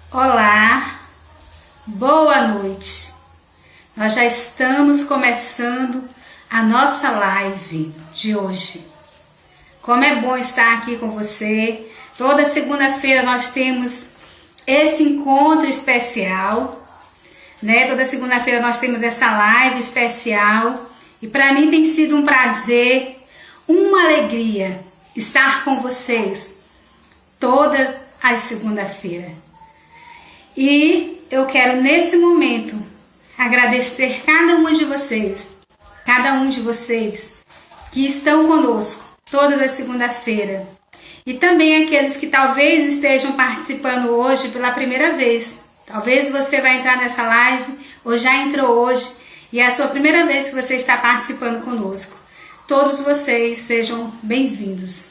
Olá, boa noite. Nós já estamos começando a nossa live de hoje. Como é bom estar aqui com você. Toda segunda-feira nós temos esse encontro especial, né? Toda segunda-feira nós temos essa live especial e para mim tem sido um prazer, uma alegria estar com vocês todas as segundas-feiras. E eu quero nesse momento agradecer cada um de vocês que estão conosco todas as segunda-feira e também aqueles que talvez estejam participando hoje pela primeira vez. Talvez você vai entrar nessa live ou já entrou hoje e é a sua primeira vez que você está participando conosco. Todos vocês sejam bem-vindos.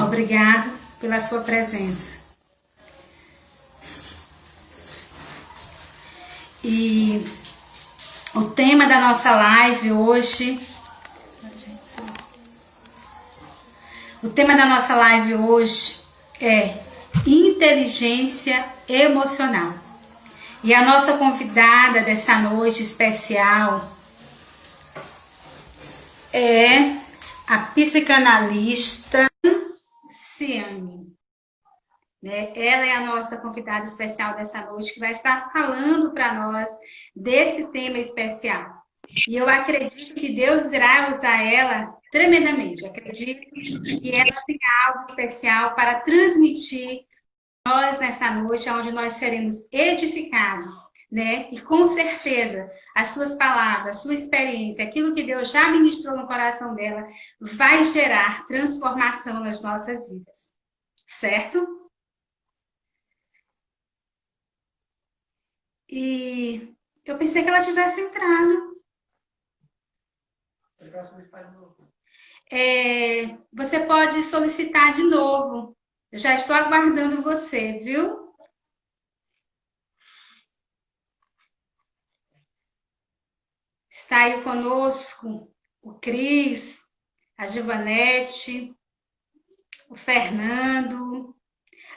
Obrigado pela sua presença. E o tema da nossa live hoje, é inteligência emocional. E a nossa convidada dessa noite especial é a psicanalista Ciane. Ela é a nossa convidada especial dessa noite, que vai estar falando para nós desse tema especial. E eu acredito que Deus irá usar ela tremendamente. Acredito que ela tem algo especial para transmitir nós nessa noite, onde nós seremos edificados, né? E com certeza, as suas palavras, a sua experiência, aquilo que Deus já ministrou no coração dela, vai gerar transformação nas nossas vidas. Certo? E eu pensei que ela tivesse entrado. Você pode solicitar de novo. Eu já estou aguardando você, viu? Está aí conosco o Cris, a Givanete, o Fernando,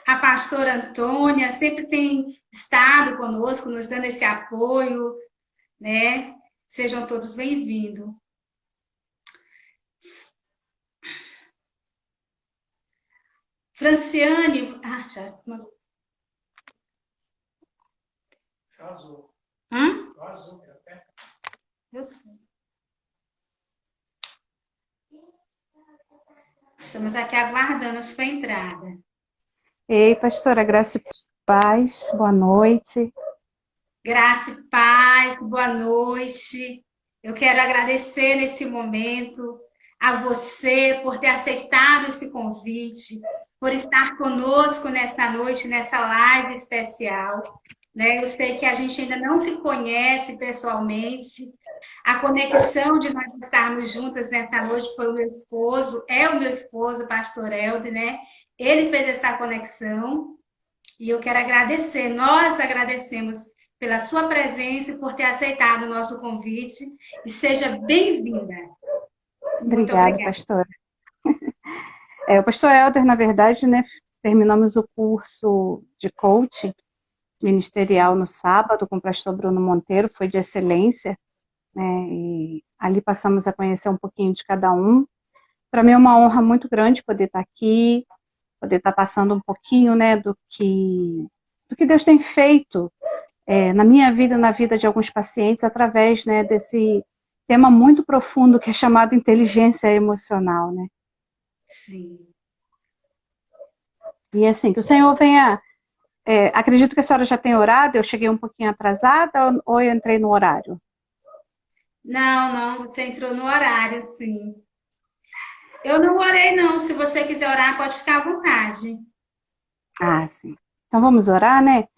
a pastora Antônia, sempre tem estado conosco, nos dando esse apoio, né? Sejam todos bem-vindos. Franciane, já mandou. Casou. Casou, eu sei. Estamos aqui aguardando a sua entrada. Ei, pastora, graça e paz, boa noite. Graça e paz, boa noite. Eu quero agradecer nesse momento a você por ter aceitado esse convite, por estar conosco nessa noite, nessa live especial. Eu sei que a gente ainda não se conhece pessoalmente. A conexão de nós estarmos juntas nessa noite foi o meu esposo, o pastor Helder, né? Ele fez essa conexão e eu quero agradecer, nós agradecemos pela sua presença e por ter aceitado o nosso convite e seja bem-vinda. Obrigada, pastora. O pastor Helder, na verdade, né, terminamos o curso de coaching ministerial no sábado com o pastor Bruno Monteiro, foi de excelência, né, e ali passamos a conhecer um pouquinho de cada um. Para mim é uma honra muito grande poder estar aqui, poder estar passando um pouquinho, né, do que Deus tem feito na minha vida, na vida de alguns pacientes, através, né, desse tema muito profundo que é chamado inteligência emocional, né? Sim. E assim, que o Senhor venha... acredito que a senhora já tem orado, eu cheguei um pouquinho atrasada ou eu entrei no horário? Não, você entrou no horário, sim. Eu não orei, não. Se você quiser orar, pode ficar à vontade. Ah, sim. Então vamos orar, né?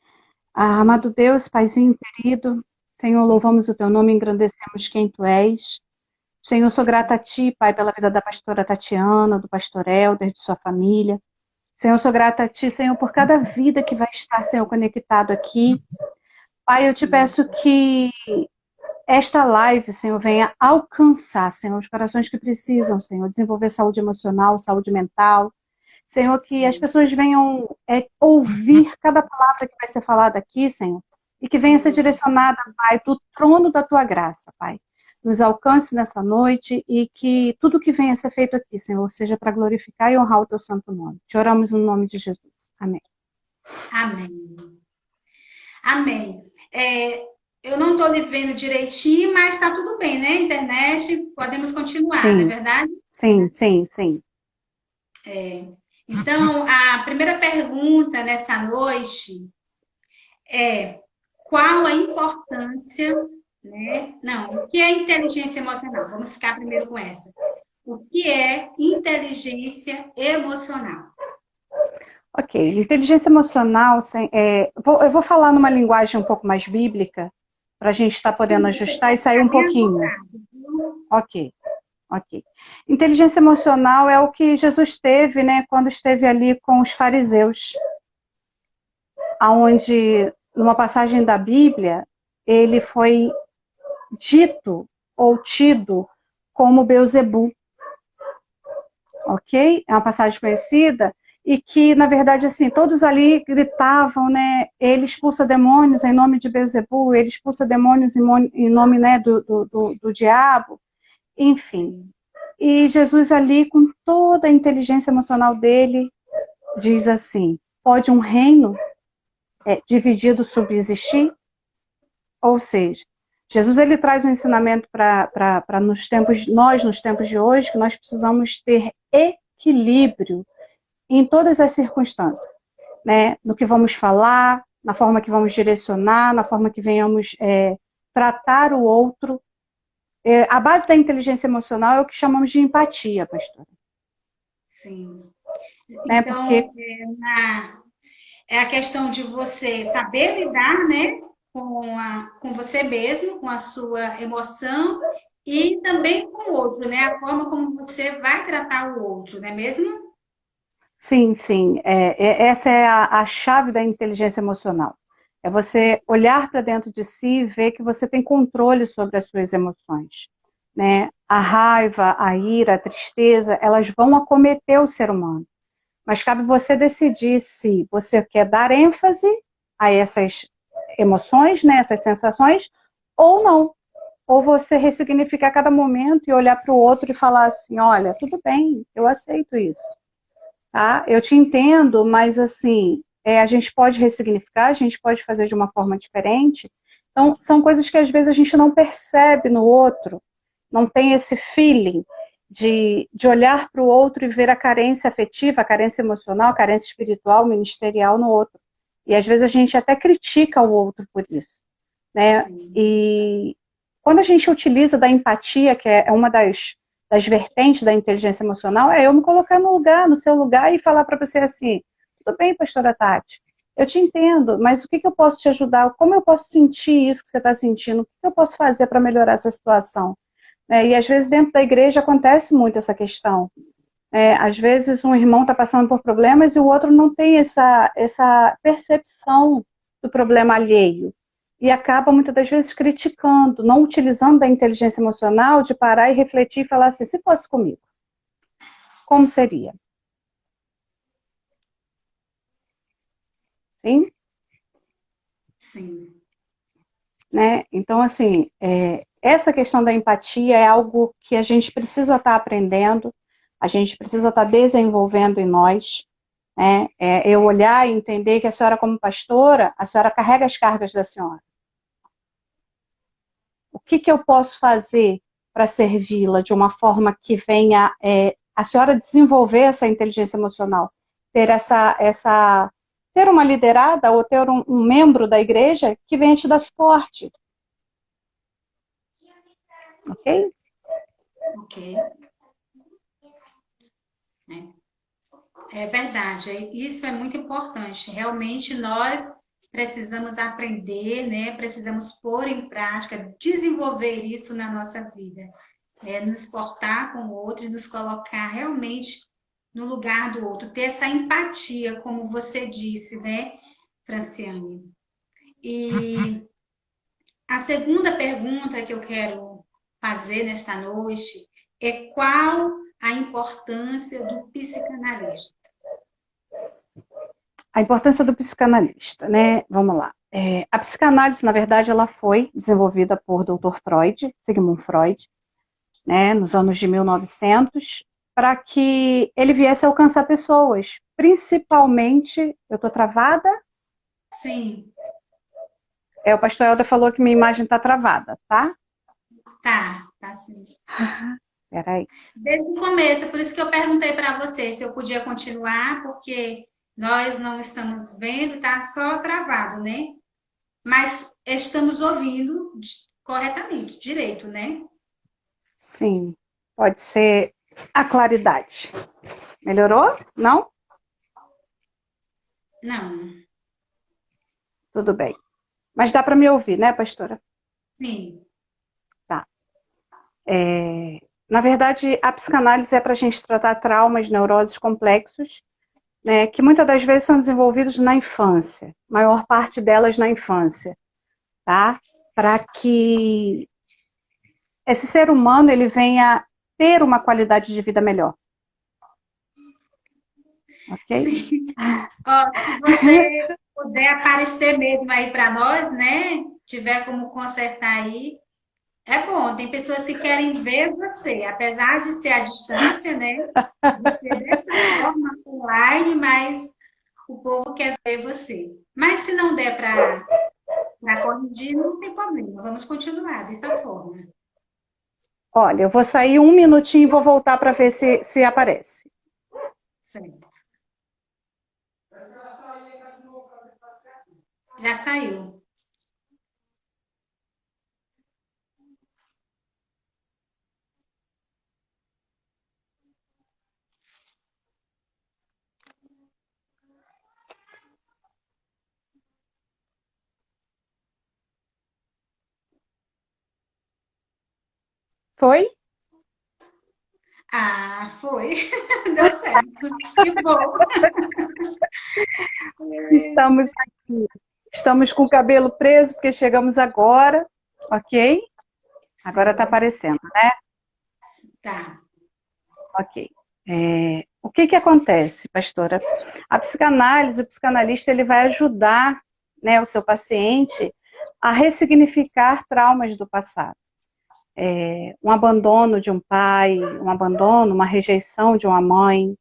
Amado Deus, Paizinho querido, Senhor, louvamos o teu nome, engrandecemos quem tu és. Senhor, sou grata a ti, Pai, pela vida da pastora Tatiana, do pastor Helder, de sua família. Senhor, sou grata a ti, Senhor, por cada vida que vai estar, Senhor, conectado aqui. Pai, eu te peço que esta live, Senhor, venha alcançar, Senhor, os corações que precisam, Senhor, desenvolver saúde emocional, saúde mental, Senhor, que as Sim. pessoas venham ouvir cada palavra que vai ser falada aqui, Senhor, e que venha ser direcionada, Pai, do trono da tua graça, Pai. Nos alcance nessa noite e que tudo que venha a ser feito aqui, Senhor, seja para glorificar e honrar o teu santo nome. Te oramos no nome de Jesus. Amém. Amém. Amém. Eu não estou lhe vendo direitinho, mas está tudo bem, né? Internet, podemos continuar, não é Sim, verdade? sim, sim, sim. Então, a primeira pergunta nessa noite é qual a importância, né? Não, o que é inteligência emocional? Vamos ficar primeiro com essa. O que é inteligência emocional? Ok, inteligência emocional, eu vou falar numa linguagem um pouco mais bíblica, para a gente estar podendo Sim, você ajustar e pode sair ficar um bem à pouquinho. vontade, viu? Ok, ok. Inteligência emocional é o que Jesus teve, né, quando esteve ali com os fariseus, aonde, numa passagem da Bíblia, ele foi dito ou tido como Beuzebu, ok? É uma passagem conhecida e que, na verdade, assim, todos ali gritavam, né? Ele expulsa demônios em nome de Beuzebu, ele expulsa demônios em nome, né, do diabo, enfim. Sim, E Jesus ali, com toda a inteligência emocional dele, diz assim: pode um reino dividido subsistir? Ou seja, Jesus ele traz um ensinamento para nos tempos de hoje, que nós precisamos ter equilíbrio em todas as circunstâncias, né? No que vamos falar, na forma que vamos direcionar, na forma que venhamos tratar o outro. A base da inteligência emocional é o que chamamos de empatia, pastora. sim. Né? Porque, Então, é a questão de você saber lidar, né, com você mesmo, com a sua emoção e também com o outro, né? A forma como você vai tratar o outro, não é mesmo? sim, sim, essa é a chave da inteligência emocional. É você olhar para dentro de si e ver que você tem controle sobre as suas emoções. Né? A raiva, a ira, a tristeza, elas vão acometer o ser humano. Mas cabe você decidir se você quer dar ênfase a essas emoções, né, essas sensações, ou não. Ou você ressignificar cada momento e olhar para o outro e falar assim, olha, tudo bem, eu aceito isso. Tá? Eu te entendo, mas assim, a gente pode ressignificar, a gente pode fazer de uma forma diferente. Então, são coisas que às vezes a gente não percebe no outro, não tem esse feeling de olhar para o outro e ver a carência afetiva, a carência emocional, a carência espiritual, ministerial no outro. E às vezes a gente até critica o outro por isso. Né? Sim, E quando a gente utiliza da empatia, que é uma das vertentes da inteligência emocional, é eu me colocar no lugar, no seu lugar e falar para você assim, tudo bem, pastora Tati, eu te entendo, mas o que eu posso te ajudar? Como eu posso sentir isso que você está sentindo? O que eu posso fazer para melhorar essa situação? E às vezes dentro da igreja acontece muito essa questão. Às vezes um irmão está passando por problemas e o outro não tem essa percepção do problema alheio. E acaba muitas das vezes criticando, não utilizando da inteligência emocional de parar e refletir e falar assim, se fosse comigo, como seria? Sim? sim, Né? Então, assim, essa questão da empatia é algo que a gente precisa estar aprendendo, a gente precisa estar desenvolvendo em nós, né? Eu olhar e entender que a senhora, como pastora, a senhora carrega as cargas da senhora. O que eu posso fazer para servi-la de uma forma que venha a senhora desenvolver essa inteligência emocional, ter ter uma liderada ou ter um membro da igreja que venha te dar suporte, ok? ok. É verdade, isso é muito importante. Realmente nós precisamos aprender, né? Precisamos pôr em prática, desenvolver isso na nossa vida, nos portar com o outro e nos colocar realmente no lugar do outro, ter essa empatia, como você disse, né, Franciane? E a segunda pergunta que eu quero fazer nesta noite é qual a importância do psicanalista? a importância do psicanalista, né? Vamos lá. A psicanálise, na verdade, ela foi desenvolvida por Dr. Freud, Sigmund Freud, né, nos anos de 1900, para que ele viesse a alcançar pessoas, principalmente, eu estou travada? Sim. O pastor Helder falou que minha imagem está travada, tá? Tá sim. Peraí. Desde o começo, por isso que eu perguntei para você se eu podia continuar, porque nós não estamos vendo, tá só travado, né? Mas estamos ouvindo corretamente, direito, né? Sim, pode ser a claridade. Melhorou? Não? Não. Tudo bem. Mas dá para me ouvir, né, pastora? Sim. Tá. Na verdade, a psicanálise é para a gente tratar traumas, neuroses complexos, né, que muitas das vezes são desenvolvidos na infância, maior parte delas na infância, tá? Para que esse ser humano ele venha ter uma qualidade de vida melhor. Ok? Sim. Ó, se você puder aparecer mesmo aí para nós, né? Tiver como consertar aí, é bom. Tem pessoas que querem ver você, apesar de ser à distância, né? De ser dessa forma online, mas o povo quer ver você. Mas se não der para corrigir, não tem problema. Vamos continuar dessa forma. Olha, eu vou sair um minutinho e vou voltar para ver se aparece. Certo. Já saiu. Foi? Ah, foi. Deu certo. Que bom. Estamos aqui. Estamos com o cabelo preso porque chegamos agora, ok? Agora está Sim, aparecendo, né? tá. Ok. O que acontece, pastora? A psicanálise, o psicanalista, ele vai ajudar, né, o seu paciente a ressignificar traumas do passado. Um abandono de um pai, um abandono, uma rejeição de uma mãe,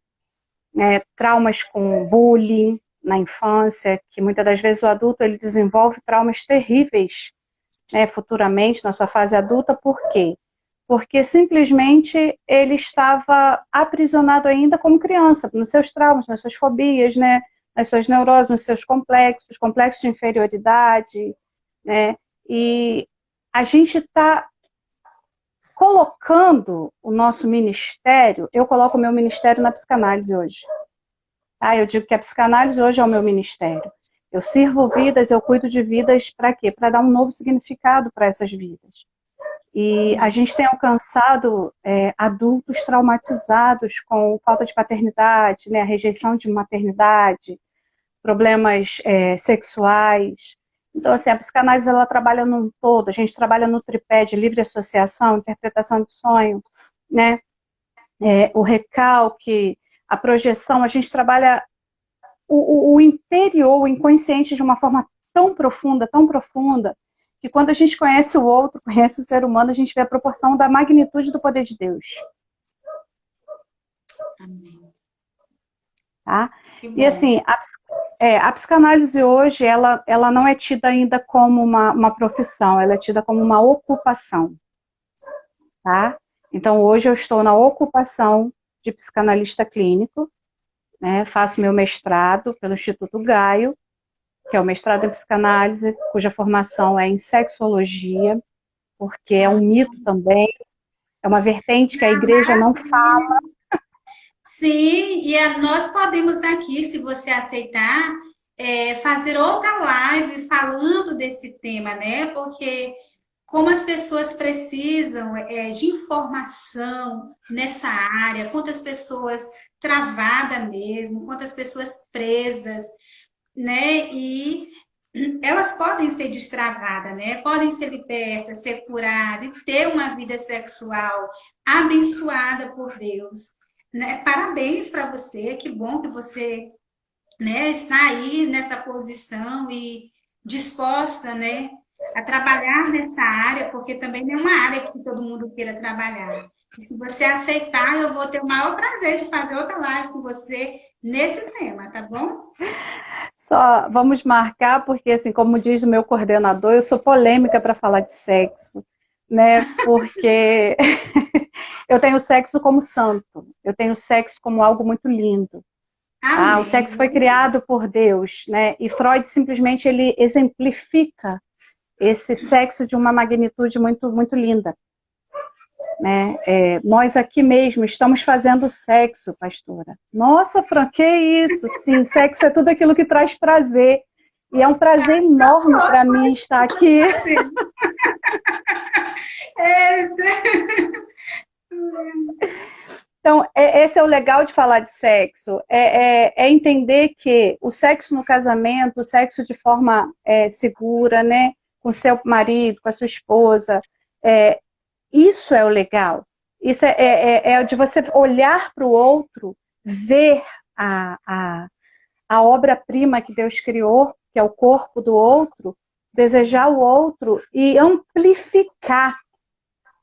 né, traumas com bullying na infância, que muitas das vezes o adulto ele desenvolve traumas terríveis, né, futuramente na sua fase adulta. Por quê? Porque simplesmente ele estava aprisionado ainda como criança, nos seus traumas, nas suas fobias, né, nas suas neuroses, nos seus complexos, complexos de inferioridade, né, e a gente está colocando o nosso ministério, eu coloco o meu ministério na psicanálise hoje. Eu digo que a psicanálise hoje é o meu ministério. Eu sirvo vidas, eu cuido de vidas para quê? Para dar um novo significado para essas vidas. E a gente tem alcançado adultos traumatizados com falta de paternidade, né, a rejeição de maternidade, problemas sexuais. Então, assim, a psicanálise ela trabalha num todo, a gente trabalha no tripé de livre associação, interpretação de sonho, né, o recalque, a projeção, a gente trabalha o interior, o inconsciente de uma forma tão profunda, que quando a gente conhece o outro, conhece o ser humano, a gente vê a proporção da magnitude do poder de Deus. Amém. Tá? Que E bom. assim, a psicanálise hoje, ela não é tida ainda como uma profissão, ela é tida como uma ocupação. Tá? Então, hoje eu estou na ocupação de psicanalista clínico, né? Faço meu mestrado pelo Instituto Gaio, que é o mestrado em psicanálise, cuja formação é em sexologia, porque é um mito também, é uma vertente que a igreja não fala. Sim, e nós podemos aqui, se você aceitar, fazer outra live falando desse tema, né? Porque como as pessoas precisam de informação nessa área, quantas pessoas travadas mesmo, quantas pessoas presas, né? E elas podem ser destravadas, né? Podem ser libertas, ser curadas e ter uma vida sexual abençoada por Deus, né? Parabéns para você, que bom que você né, está aí nessa posição e disposta, né, a trabalhar nessa área, porque também não é uma área que todo mundo queira trabalhar. E se você aceitar, eu vou ter o maior prazer de fazer outra live com você nesse tema, tá bom? Só vamos marcar, porque, assim, como diz o meu coordenador, eu sou polêmica para falar de sexo, né? Porque eu tenho sexo como santo, eu tenho sexo como algo muito lindo. Tá? O Amém. sexo foi criado por Deus, né? E Freud simplesmente ele exemplifica esse sexo de uma magnitude muito, muito linda. Né? Nós aqui mesmo estamos fazendo sexo, pastora. Nossa, Fran, que isso? Sim, sexo é tudo aquilo que traz prazer. E é um prazer enorme para mim estar aqui. Então, esse é o legal de falar de sexo, é entender que o sexo no casamento, o sexo de forma segura, né, com seu marido, com a sua esposa, isso é o legal. Isso é de você olhar para o outro, ver a obra-prima que Deus criou, que é o corpo do outro, desejar o outro e amplificar,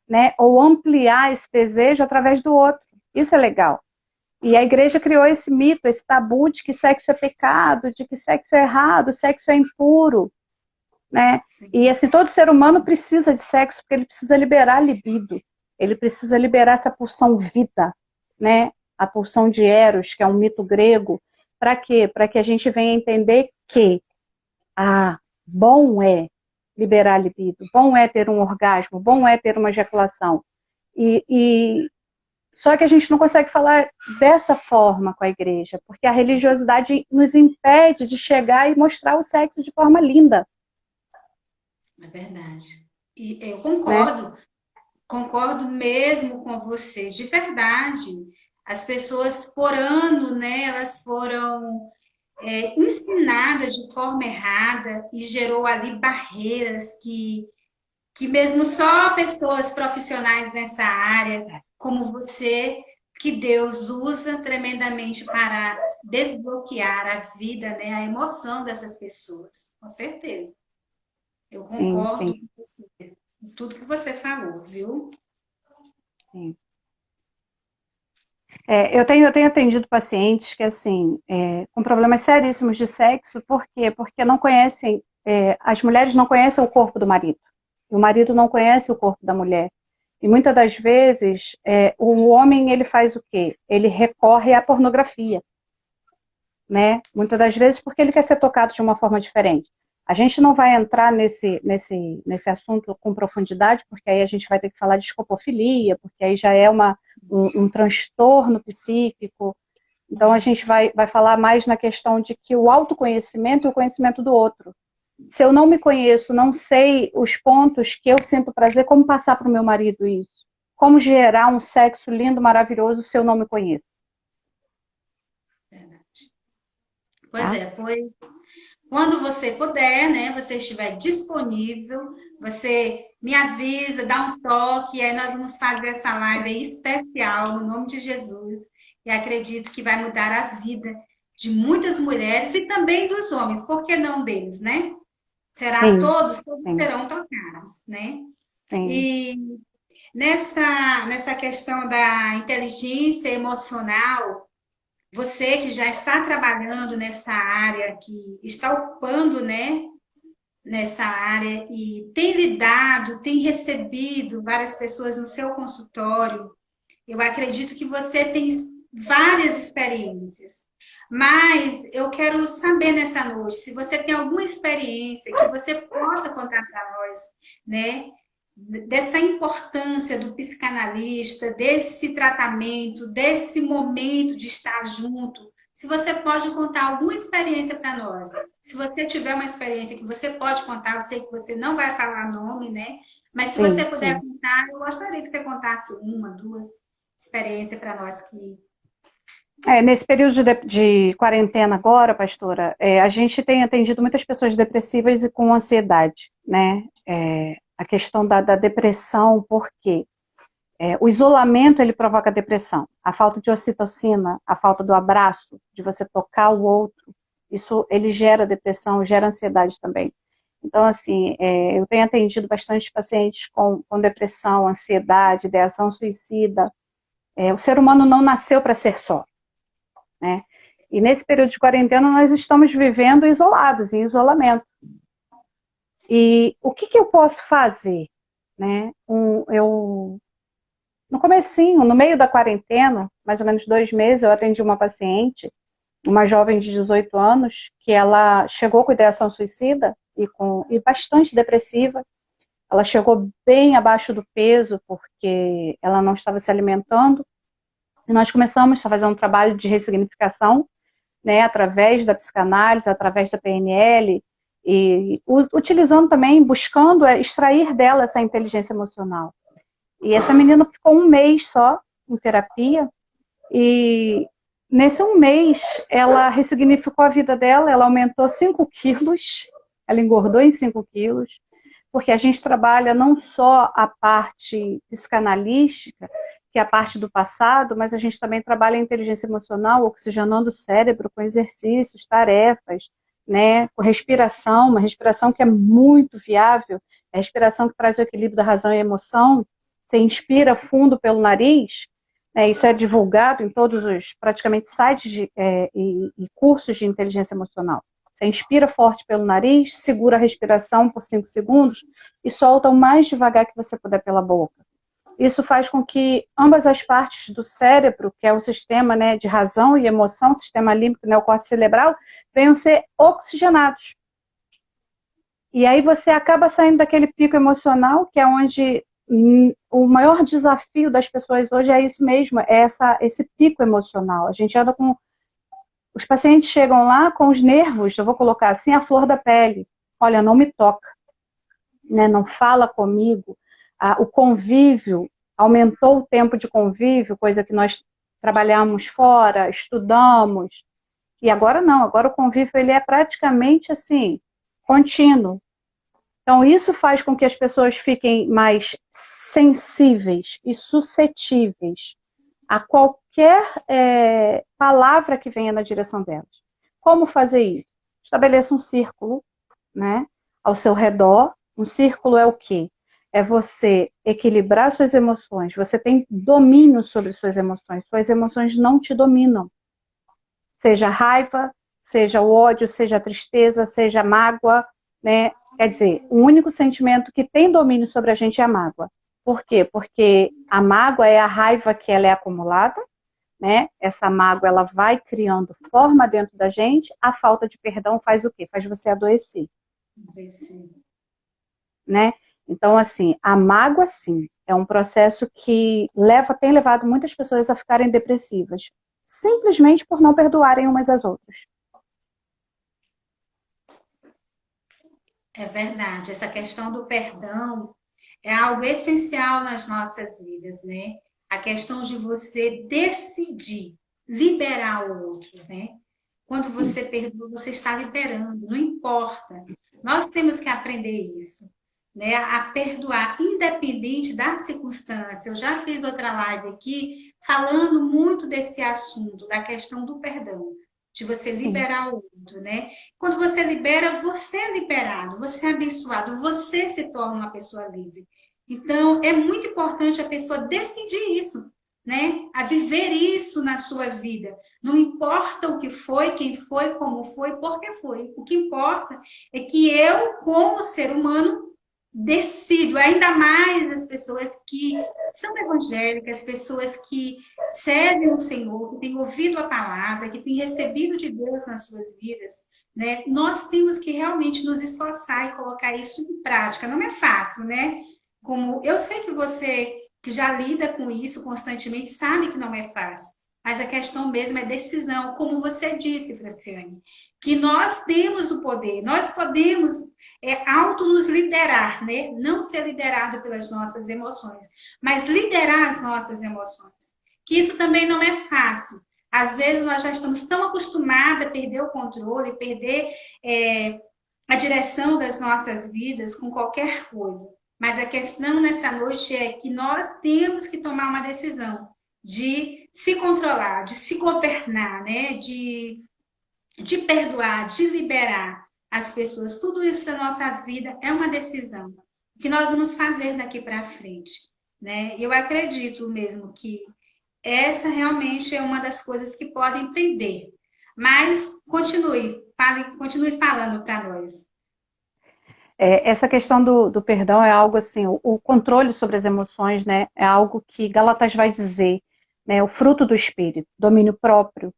né, ou ampliar esse desejo através do outro. Isso é legal. E a igreja criou esse mito, esse tabu de que sexo é pecado, de que sexo é errado, sexo é impuro, né? Sim. E assim, todo ser humano precisa de sexo porque ele precisa liberar a libido. Ele precisa liberar essa pulsão vida, né? A pulsão de Eros, que é um mito grego. Para quê? Para que a gente venha entender que bom é liberar a libido, bom é ter um orgasmo, bom é ter uma ejaculação. Só que a gente não consegue falar dessa forma com a igreja, porque a religiosidade nos impede de chegar e mostrar o sexo de forma linda. É verdade. E eu Né? concordo mesmo com você, de verdade. As pessoas, por ano, né, elas foram ensinadas de forma errada e gerou ali barreiras que mesmo só pessoas profissionais nessa área, como você, que Deus usa tremendamente para desbloquear a vida, né, a emoção dessas pessoas, com certeza. Eu Sim, concordo sim, com você, com tudo que você falou, viu? sim. Eu tenho atendido pacientes que, assim, com problemas seríssimos de sexo, por quê? Porque não conhecem, as mulheres não conhecem o corpo do marido, e o marido não conhece o corpo da mulher. E muitas das vezes, o homem, ele faz o quê? Ele recorre à pornografia, né? Muitas das vezes porque ele quer ser tocado de uma forma diferente. A gente não vai entrar nesse assunto com profundidade, porque aí a gente vai ter que falar de escopofilia, porque aí já é um transtorno psíquico. Então a gente vai falar mais na questão de que o autoconhecimento e o conhecimento do outro. Se eu não me conheço, não sei os pontos que eu sinto prazer, como passar para o meu marido isso? Como gerar um sexo lindo, maravilhoso, se eu não me conheço? Pois Tá? é, pois quando você puder, né, você estiver disponível, você me avisa, dá um toque, e aí nós vamos fazer essa live aí especial, no nome de Jesus. E acredito que vai mudar a vida de muitas mulheres e também dos homens, por que não deles, né? Será Sim, todos sim, serão tocados, né? sim, E nessa questão da inteligência emocional, você que já está trabalhando nessa área, que está ocupando, né, nessa área e tem lidado, tem recebido várias pessoas no seu consultório, eu acredito que você tem várias experiências. Mas eu quero saber nessa noite se você tem alguma experiência que você possa contar para nós, né? Dessa importância do psicanalista, desse tratamento, desse momento de estar junto. Se você pode contar alguma experiência para nós. Se você tiver uma experiência que você pode contar, eu sei que você não vai falar nome, né? Mas se você sim, puder sim. contar, eu gostaria que você contasse uma, duas experiências para nós que. Nesse período de quarentena agora, pastora, a gente tem atendido muitas pessoas depressivas e com ansiedade, né? A questão da depressão, por quê? O isolamento, ele provoca depressão. A falta de ocitocina, a falta do abraço, de você tocar o outro, Isso, ele gera depressão, gera ansiedade também. Então, assim, eu tenho atendido bastante pacientes com depressão, ansiedade, ideação suicida. O ser humano não nasceu para ser só, né? E nesse período de quarentena nós estamos vivendo isolados, em isolamento. E o que eu posso fazer, né? No comecinho, no meio da quarentena, mais ou menos 2 meses, eu atendi uma paciente, uma jovem de 18 anos, que ela chegou com ideação suicida e bastante depressiva. Ela chegou bem abaixo do peso, porque ela não estava se alimentando. E nós começamos a fazer um trabalho de ressignificação, né, através da psicanálise, através da PNL, e utilizando também, buscando extrair dela essa inteligência emocional. E essa menina ficou 1 mês só em terapia, e nesse 1 mês ela ressignificou a vida dela, ela aumentou 5 quilos, ela engordou em 5 quilos, porque a gente trabalha não só a parte psicanalística, que é a parte do passado, mas a gente também trabalha a inteligência emocional, oxigenando o cérebro com exercícios, tarefas, né, com respiração, uma respiração que é muito viável, é a respiração que traz o equilíbrio da razão e emoção. Você inspira fundo pelo nariz, né, isso é divulgado em todos os, praticamente, sites e cursos de inteligência emocional. Você inspira forte pelo nariz, segura a respiração por 5 segundos e solta o mais devagar que você puder pela boca. Isso faz com que ambas as partes do cérebro, que é o sistema, né, de razão e emoção, o sistema límbico, né, o córtex cerebral, venham ser oxigenados. E aí você acaba saindo daquele pico emocional, que é onde o maior desafio das pessoas hoje é isso mesmo, é esse pico emocional. A gente anda com... Os pacientes chegam lá com os nervos, eu vou colocar assim, a flor da pele. Olha, não me toca, né, não fala comigo. O convívio, aumentou o tempo de convívio, coisa que nós trabalhamos fora, estudamos, e agora não, agora o convívio ele é praticamente assim, contínuo. Então isso faz com que as pessoas fiquem mais sensíveis e suscetíveis a qualquer palavra que venha na direção delas. Como fazer isso? Estabeleça um círculo, né, ao seu redor. Um círculo é o quê? É você equilibrar suas emoções. Você tem domínio sobre suas emoções não te dominam. Seja raiva, seja o ódio, seja a tristeza, seja a mágoa, né? Quer dizer, o único sentimento que tem domínio sobre a gente é a mágoa. Por quê? Porque a mágoa é a raiva que ela é acumulada, né? Essa mágoa ela vai criando forma dentro da gente. A falta de perdão faz o quê? Faz você adoecer. Né? Então, assim, a mágoa, sim, é um processo que tem levado muitas pessoas a ficarem depressivas, simplesmente por não perdoarem umas às outras. É verdade, essa questão do perdão é algo essencial nas nossas vidas, né? A questão de você decidir liberar o outro, né? Quando você perdoa, você está liberando, não importa. Nós temos que aprender isso, né? A perdoar, independente da circunstância. Eu já fiz outra live aqui falando muito desse assunto, da questão do perdão, de você liberar o outro, né? Quando você libera, você é liberado, você é abençoado, você se torna uma pessoa livre. Então, é muito importante a pessoa decidir isso, né? A viver isso na sua vida. Não importa o que foi, quem foi, como foi, por que foi. O que importa é que eu, como ser humano, decido, ainda mais as pessoas que são evangélicas, pessoas que servem o Senhor, que têm ouvido a palavra, que têm recebido de Deus nas suas vidas, né? Nós temos que realmente nos esforçar e colocar isso em prática. Não é fácil, né? Como eu sei que você que já lida com isso constantemente sabe que não é fácil, mas a questão mesmo é decisão, como você disse, Franciane, que nós temos o poder, nós podemos auto nos liderar, né? Não ser liderado pelas nossas emoções, mas liderar as nossas emoções. Que isso também não é fácil. Às vezes nós já estamos tão acostumados a perder o controle, perder a direção das nossas vidas com qualquer coisa. Mas a questão nessa noite é que nós temos que tomar uma decisão de se controlar, de se governar, né? De de perdoar, de liberar as pessoas. Tudo isso na nossa vida é uma decisão. O que nós vamos fazer daqui para frente, né? Eu acredito mesmo que essa realmente é uma das coisas que podem prender. Mas continue falando para nós. Essa questão do perdão é algo assim, o controle sobre as emoções, né, é algo que Gálatas vai dizer, né, o fruto do Espírito, domínio próprio.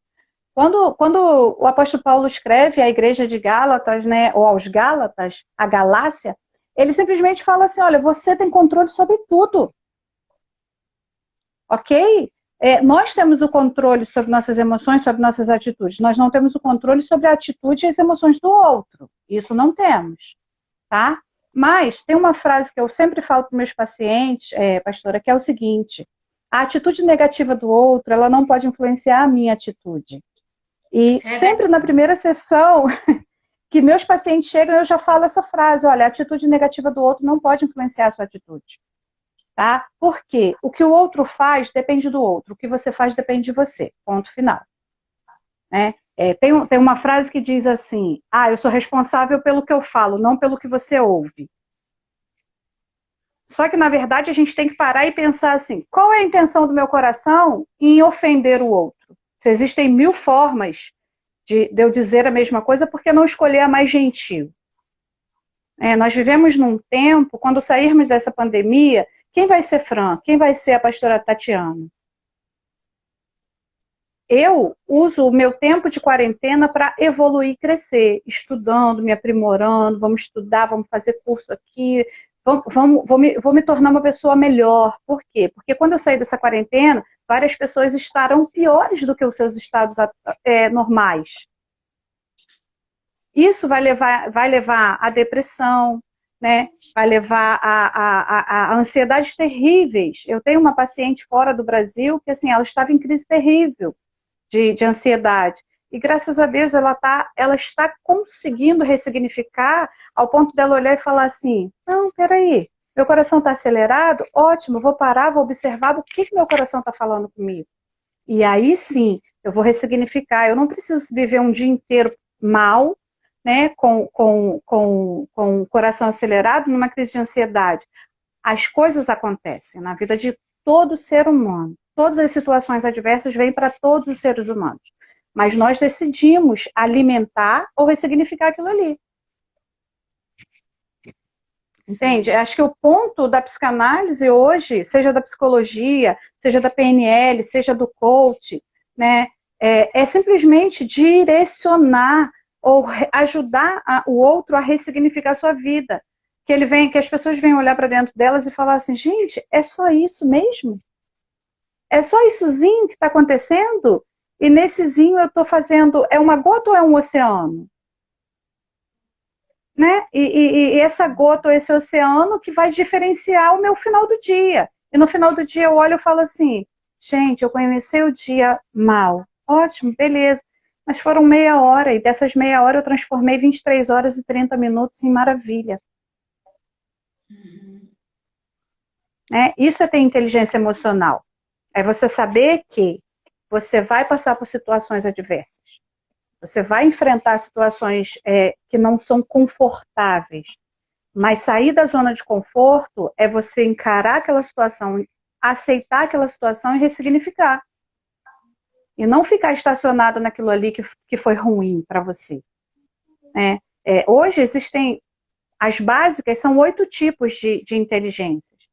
Quando o apóstolo Paulo escreve à igreja de Gálatas, né, ou aos Gálatas, a Galácia, ele simplesmente fala assim, olha, você tem controle sobre tudo, ok? Nós temos o controle sobre nossas emoções, sobre nossas atitudes, nós não temos o controle sobre a atitude e as emoções do outro, isso não temos. Tá? Mas tem uma frase que eu sempre falo para meus pacientes, pastora, que é o seguinte: a atitude negativa do outro, ela não pode influenciar a minha atitude. E sempre na primeira sessão que meus pacientes chegam, eu já falo essa frase: olha, a atitude negativa do outro não pode influenciar a sua atitude. Tá? Por quê? O que o outro faz depende do outro, o que você faz depende de você. Ponto final. Né? Tem uma frase que diz assim, eu sou responsável pelo que eu falo, não pelo que você ouve. Só que, na verdade, a gente tem que parar e pensar assim, qual é a intenção do meu coração em ofender o outro? Se existem 1000 formas de eu dizer a mesma coisa, por que não escolher a mais gentil? Nós vivemos num tempo, quando sairmos dessa pandemia, quem vai ser Fran? Quem vai ser a pastora Tatiana? Eu uso o meu tempo de quarentena para evoluir e crescer, estudando, me aprimorando, vamos estudar, vamos fazer curso aqui, vou me tornar uma pessoa melhor. Por quê? Porque quando eu sair dessa quarentena, várias pessoas estarão piores do que os seus estados normais. Isso vai levar à depressão, né? Vai levar a ansiedades terríveis. Eu tenho uma paciente fora do Brasil que assim, ela estava em crise terrível de ansiedade. E graças a Deus ela está conseguindo ressignificar ao ponto dela olhar e falar assim, não, peraí, meu coração está acelerado? Ótimo, vou parar, vou observar o que meu coração está falando comigo. E aí sim, eu vou ressignificar. Eu não preciso viver um dia inteiro mal, né, com o coração acelerado, numa crise de ansiedade. As coisas acontecem na vida de todo ser humano. Todas as situações adversas vêm para todos os seres humanos. Mas nós decidimos alimentar ou ressignificar aquilo ali. Entende? Acho que o ponto da psicanálise hoje, seja da psicologia, seja da PNL, seja do coach, né, é simplesmente direcionar ou ajudar o outro a ressignificar a sua vida. Que as pessoas venham olhar para dentro delas e falar assim, gente, é só isso mesmo? É só issozinho que está acontecendo? E nessezinho eu estou fazendo, é uma gota ou é um oceano? Né? E essa gota ou esse oceano que vai diferenciar o meu final do dia. E no final do dia eu olho e falo assim, gente, eu comecei o dia mal. Ótimo, beleza. Mas foram meia hora, e dessas meia hora eu transformei 23 horas e 30 minutos em maravilha. Né? Isso é ter inteligência emocional. É você saber que você vai passar por situações adversas. Você vai enfrentar situações que não são confortáveis. Mas sair da zona de conforto é você encarar aquela situação, aceitar aquela situação e ressignificar. E não ficar estacionado naquilo ali que foi ruim para você. Hoje existem, as básicas são 8 tipos de inteligências.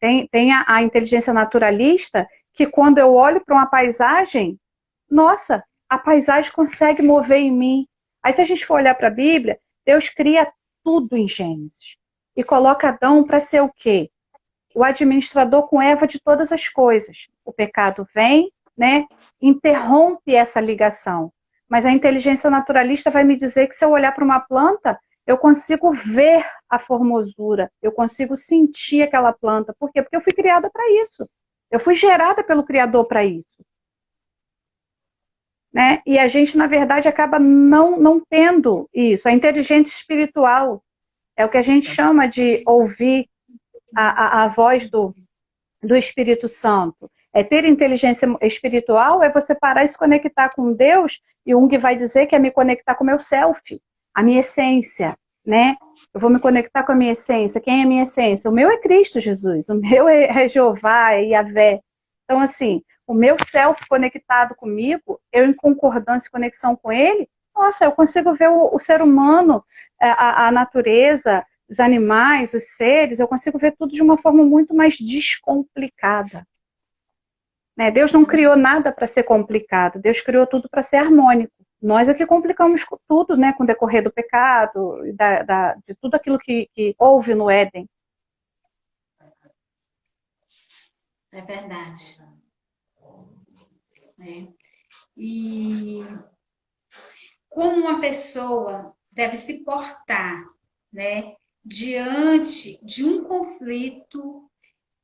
Tem a inteligência naturalista, que quando eu olho para uma paisagem, nossa, a paisagem consegue mover em mim. Aí se a gente for olhar para a Bíblia, Deus cria tudo em Gênesis. E coloca Adão para ser o quê? O administrador com Eva de todas as coisas. O pecado vem, né, interrompe essa ligação. Mas a inteligência naturalista vai me dizer que se eu olhar para uma planta, eu consigo ver a formosura, eu consigo sentir aquela planta. Por quê? Porque eu fui criada para isso. Eu fui gerada pelo Criador para isso. Né? E a gente, na verdade, acaba não tendo isso. A inteligência espiritual é o que a gente chama de ouvir a voz do Espírito Santo. Ter inteligência espiritual é você parar e se conectar com Deus, e Jung vai dizer que é me conectar com o meu self, a minha essência, né? Eu vou me conectar com a minha essência. Quem é a minha essência? O meu é Cristo Jesus, o meu é Jeová, é Yahvé. Então, assim, o meu self conectado comigo, eu em concordância e conexão com ele, nossa, eu consigo ver o ser humano, a natureza, os animais, os seres, eu consigo ver tudo de uma forma muito mais descomplicada. Né? Deus não criou nada para ser complicado, Deus criou tudo para ser harmônico. Nós é que complicamos tudo, né, com o decorrer do pecado, de tudo aquilo que houve no Éden. É verdade. E como uma pessoa deve se portar, né, diante de um conflito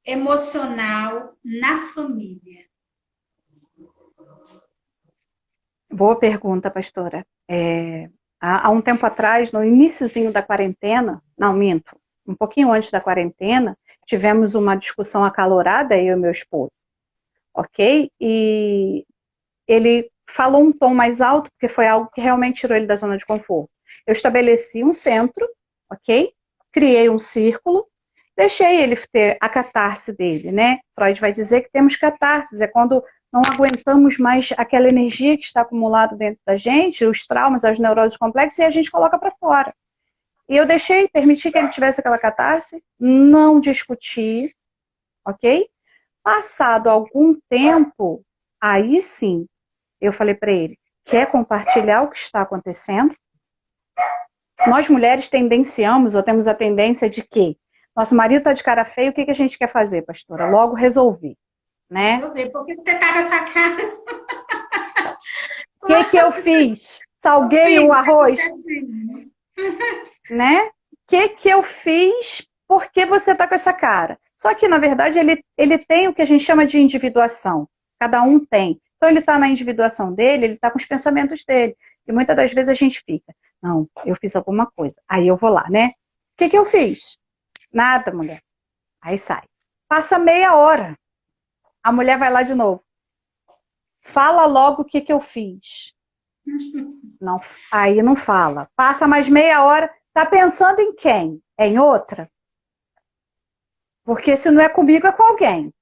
emocional na família? Boa pergunta, pastora. Há um tempo atrás, no iniciozinho da quarentena, não, minto, um pouquinho antes da quarentena, tivemos uma discussão acalorada, eu e meu esposo, ok? E ele falou um tom mais alto, porque foi algo que realmente tirou ele da zona de conforto. Eu estabeleci um centro, ok? Criei um círculo, deixei ele ter a catarse dele, né? Freud vai dizer que temos catarses, é quando não aguentamos mais aquela energia que está acumulada dentro da gente, os traumas, as neuroses complexas, e a gente coloca para fora. E eu deixei, permiti que ele tivesse aquela catarse, não discuti, ok? Passado algum tempo, aí sim, eu falei para ele, quer compartilhar o que está acontecendo? Nós mulheres tendenciamos, ou temos a tendência de que nosso marido está de cara feia, o que a gente quer fazer, pastora? Logo resolver, né? Resolver. Por que você tá com essa cara? O que eu fiz? Salguei o arroz? Né? O que eu fiz? Por que você está com essa cara? Só que, na verdade, ele tem o que a gente chama de individuação. Cada um tem. Então, ele está na individuação dele, ele está com os pensamentos dele. E muitas das vezes a gente fica, não, eu fiz alguma coisa. Aí eu vou lá, né? O que eu fiz? Nada, mulher. Aí sai. Passa meia hora. A mulher vai lá de novo. Fala logo o que eu fiz. Não, aí não fala. Passa mais meia hora. Tá pensando em quem? É em outra? Porque se não é comigo, é com alguém.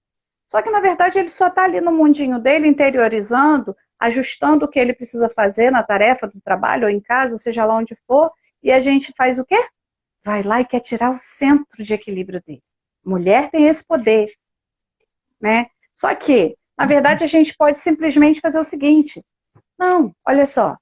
Só que, na verdade, ele só está ali no mundinho dele, interiorizando, ajustando o que ele precisa fazer na tarefa do trabalho ou em casa, ou seja lá onde for, e a gente faz o quê? Vai lá e quer tirar o centro de equilíbrio dele. Mulher tem esse poder, né? Só que, na verdade, a gente pode simplesmente fazer o seguinte, não, olha só,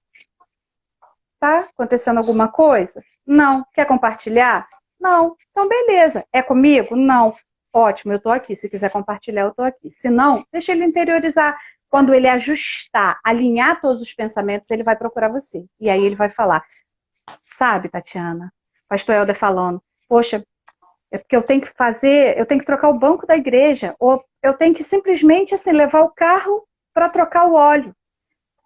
tá acontecendo alguma coisa? Não. Quer compartilhar? Não. Então, beleza. É comigo? Não. Ótimo, eu tô aqui. Se quiser compartilhar, eu tô aqui. Se não, deixa ele interiorizar. Quando ele ajustar, alinhar todos os pensamentos, ele vai procurar você. E aí ele vai falar, sabe, Tatiana, pastor Helder falando, poxa, é porque eu tenho que fazer, eu tenho que trocar o banco da igreja, ou eu tenho que simplesmente, assim, levar o carro para trocar o óleo.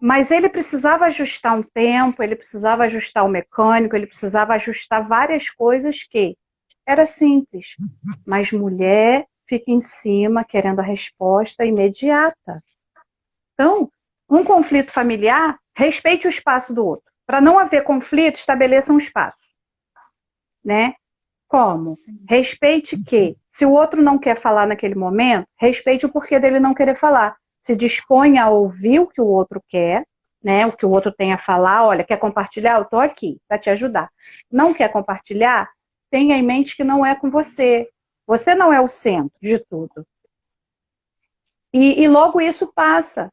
Mas ele precisava ajustar um tempo, ele precisava ajustar o mecânico, ele precisava ajustar várias coisas que era simples. Mas mulher fica em cima querendo a resposta imediata. Então, um conflito familiar, respeite o espaço do outro. Para não haver conflito, estabeleça um espaço. Né? Como? Respeite que, se o outro não quer falar naquele momento, respeite o porquê dele não querer falar. Se disponha a ouvir o que o outro quer, né? O que o outro tem a falar. Olha, quer compartilhar? Eu estou aqui para te ajudar. Não quer compartilhar? Tenha em mente que não é com você. Você não é o centro de tudo. E logo isso passa.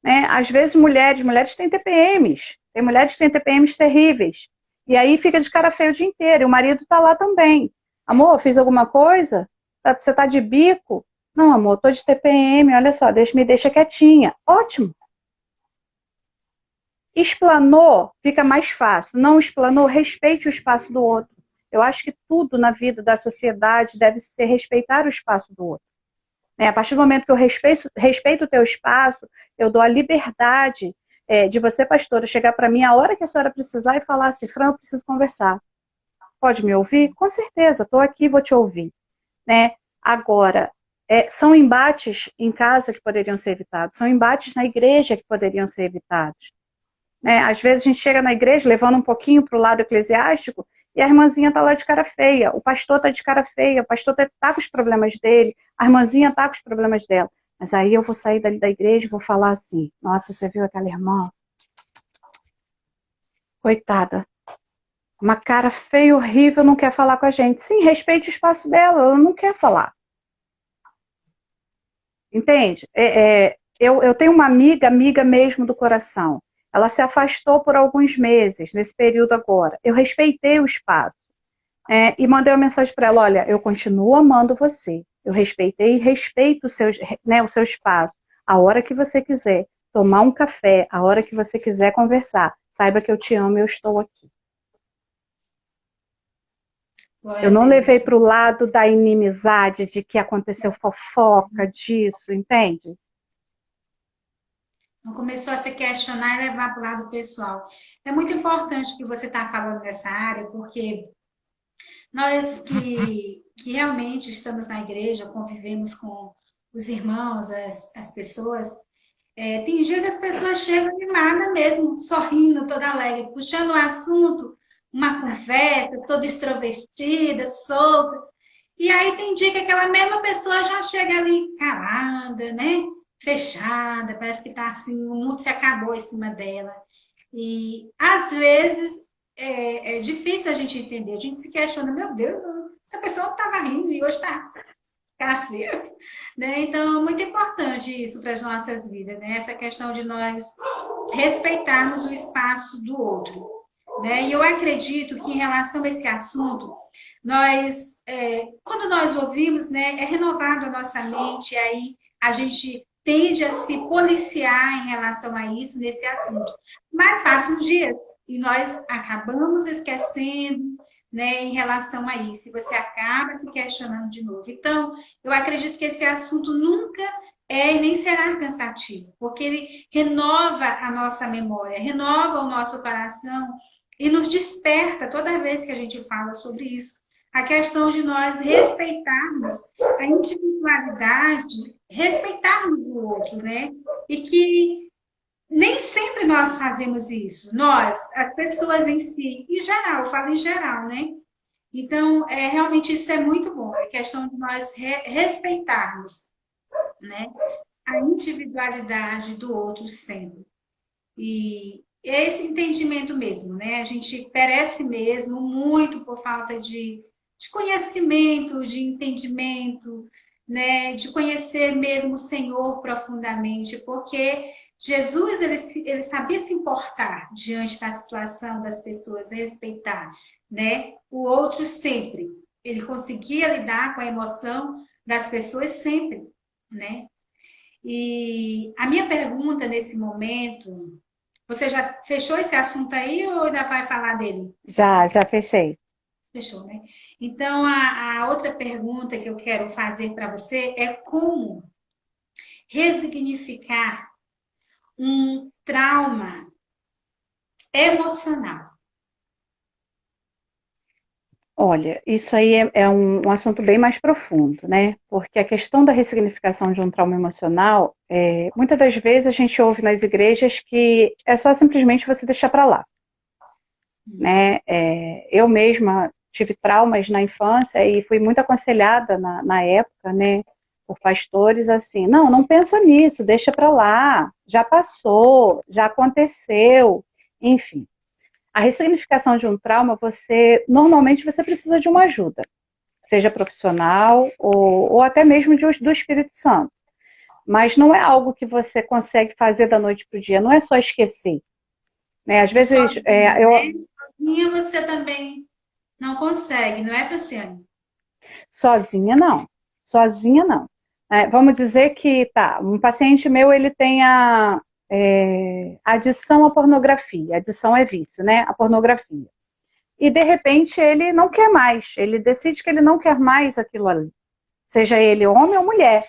Né? Às vezes mulheres têm TPMs. Tem mulheres que têm TPMs terríveis. E aí fica de cara feia o dia inteiro. E o marido está lá também. Amor, fiz alguma coisa? Você está de bico? Não, amor, tô de TPM, olha só, me deixa quietinha. Ótimo. Explanou, fica mais fácil. Não explanou, respeite o espaço do outro. Eu acho que tudo na vida da sociedade deve ser respeitar o espaço do outro. Né? A partir do momento que eu respeito o teu espaço, eu dou a liberdade de você, pastora, chegar para mim a hora que a senhora precisar e falar assim, Fran, eu preciso conversar. Pode me ouvir? Com certeza, estou aqui, vou te ouvir. Né? Agora, são embates em casa que poderiam ser evitados, são embates na igreja que poderiam ser evitados. Às vezes a gente chega na igreja levando um pouquinho para o lado eclesiástico e a irmãzinha está lá de cara feia, o pastor está de cara feia, o pastor está com os problemas dele, a irmãzinha está com os problemas dela. Mas aí eu vou sair dali da igreja e vou falar assim, nossa, você viu aquela irmã? Coitada, uma cara feia, horrível, não quer falar com a gente. Sim, respeite o espaço dela, ela não quer falar. Entende? Eu tenho uma amiga mesmo do coração. Ela se afastou por alguns meses, nesse período agora. Eu respeitei o espaço. E mandei uma mensagem para ela, olha, eu continuo amando você. Eu respeitei e respeito o seu espaço. A hora que você quiser tomar um café, a hora que você quiser conversar, saiba que eu te amo e eu estou aqui. Eu não levei para o lado da inimizade, de que aconteceu fofoca disso, entende? Não começou a se questionar e levar para o lado pessoal. É muito importante que você está falando nessa área, porque nós que realmente estamos na igreja, convivemos com os irmãos, as pessoas, tem dia que as pessoas chegam animadas mesmo, sorrindo, toda alegre, puxando o assunto, uma conversa, toda extrovertida, solta. E aí tem dia que aquela mesma pessoa já chega ali calada, né? Fechada, parece que tá assim, o mundo se acabou em cima dela. E às vezes é difícil a gente entender. A gente se questiona, meu Deus, essa pessoa estava rindo e hoje está feia. Né? Então, é muito importante isso para as nossas vidas, né? Essa questão de nós respeitarmos o espaço do outro. Né? E eu acredito que em relação a esse assunto, quando nós ouvimos, né, é renovado a nossa mente, aí a gente tende a se policiar em relação a isso, nesse assunto. Mas passam dias e nós acabamos esquecendo, né, em relação a isso. E você acaba se questionando de novo. Então, eu acredito que esse assunto nunca e nem será cansativo, porque ele renova a nossa memória, renova o nosso coração e nos desperta toda vez que a gente fala sobre isso. A questão de nós respeitarmos a individualidade, respeitarmos o outro, né? E que nem sempre nós fazemos isso. Nós, as pessoas em si, em geral, eu falo em geral, né? Então, realmente isso é muito bom. É questão de nós respeitarmos, né? A individualidade do outro sempre. E esse entendimento mesmo, né? A gente perece mesmo muito por falta de conhecimento, de entendimento, né? De conhecer mesmo o Senhor profundamente, porque Jesus ele sabia se importar diante da situação das pessoas, respeitar, né? O outro sempre. Ele conseguia lidar com a emoção das pessoas sempre, né? E a minha pergunta nesse momento, você já fechou esse assunto aí ou ainda vai falar dele? Já fechei. Fechou, né? Então, a outra pergunta que eu quero fazer para você é como resignificar um trauma emocional. Olha, isso aí é um assunto bem mais profundo, né? Porque a questão da ressignificação de um trauma emocional, muitas das vezes a gente ouve nas igrejas que é só simplesmente você deixar para lá, né? Eu mesma tive traumas na infância e fui muito aconselhada na época, né? Por pastores assim, não pensa nisso, deixa para lá, já passou, já aconteceu, enfim. A ressignificação de um trauma, normalmente você precisa de uma ajuda, seja profissional ou até mesmo do Espírito Santo. Mas não é algo que você consegue fazer da noite para o dia, não é só esquecer. Né? Às vezes, Sozinha você também não consegue, não é, Franciane? Sozinha não. Sozinha não. Vamos dizer que um paciente meu ele tem adição à pornografia. Adição é vício, né? A pornografia. E de repente ele não quer mais. Ele decide que ele não quer mais aquilo ali. Seja ele homem ou mulher.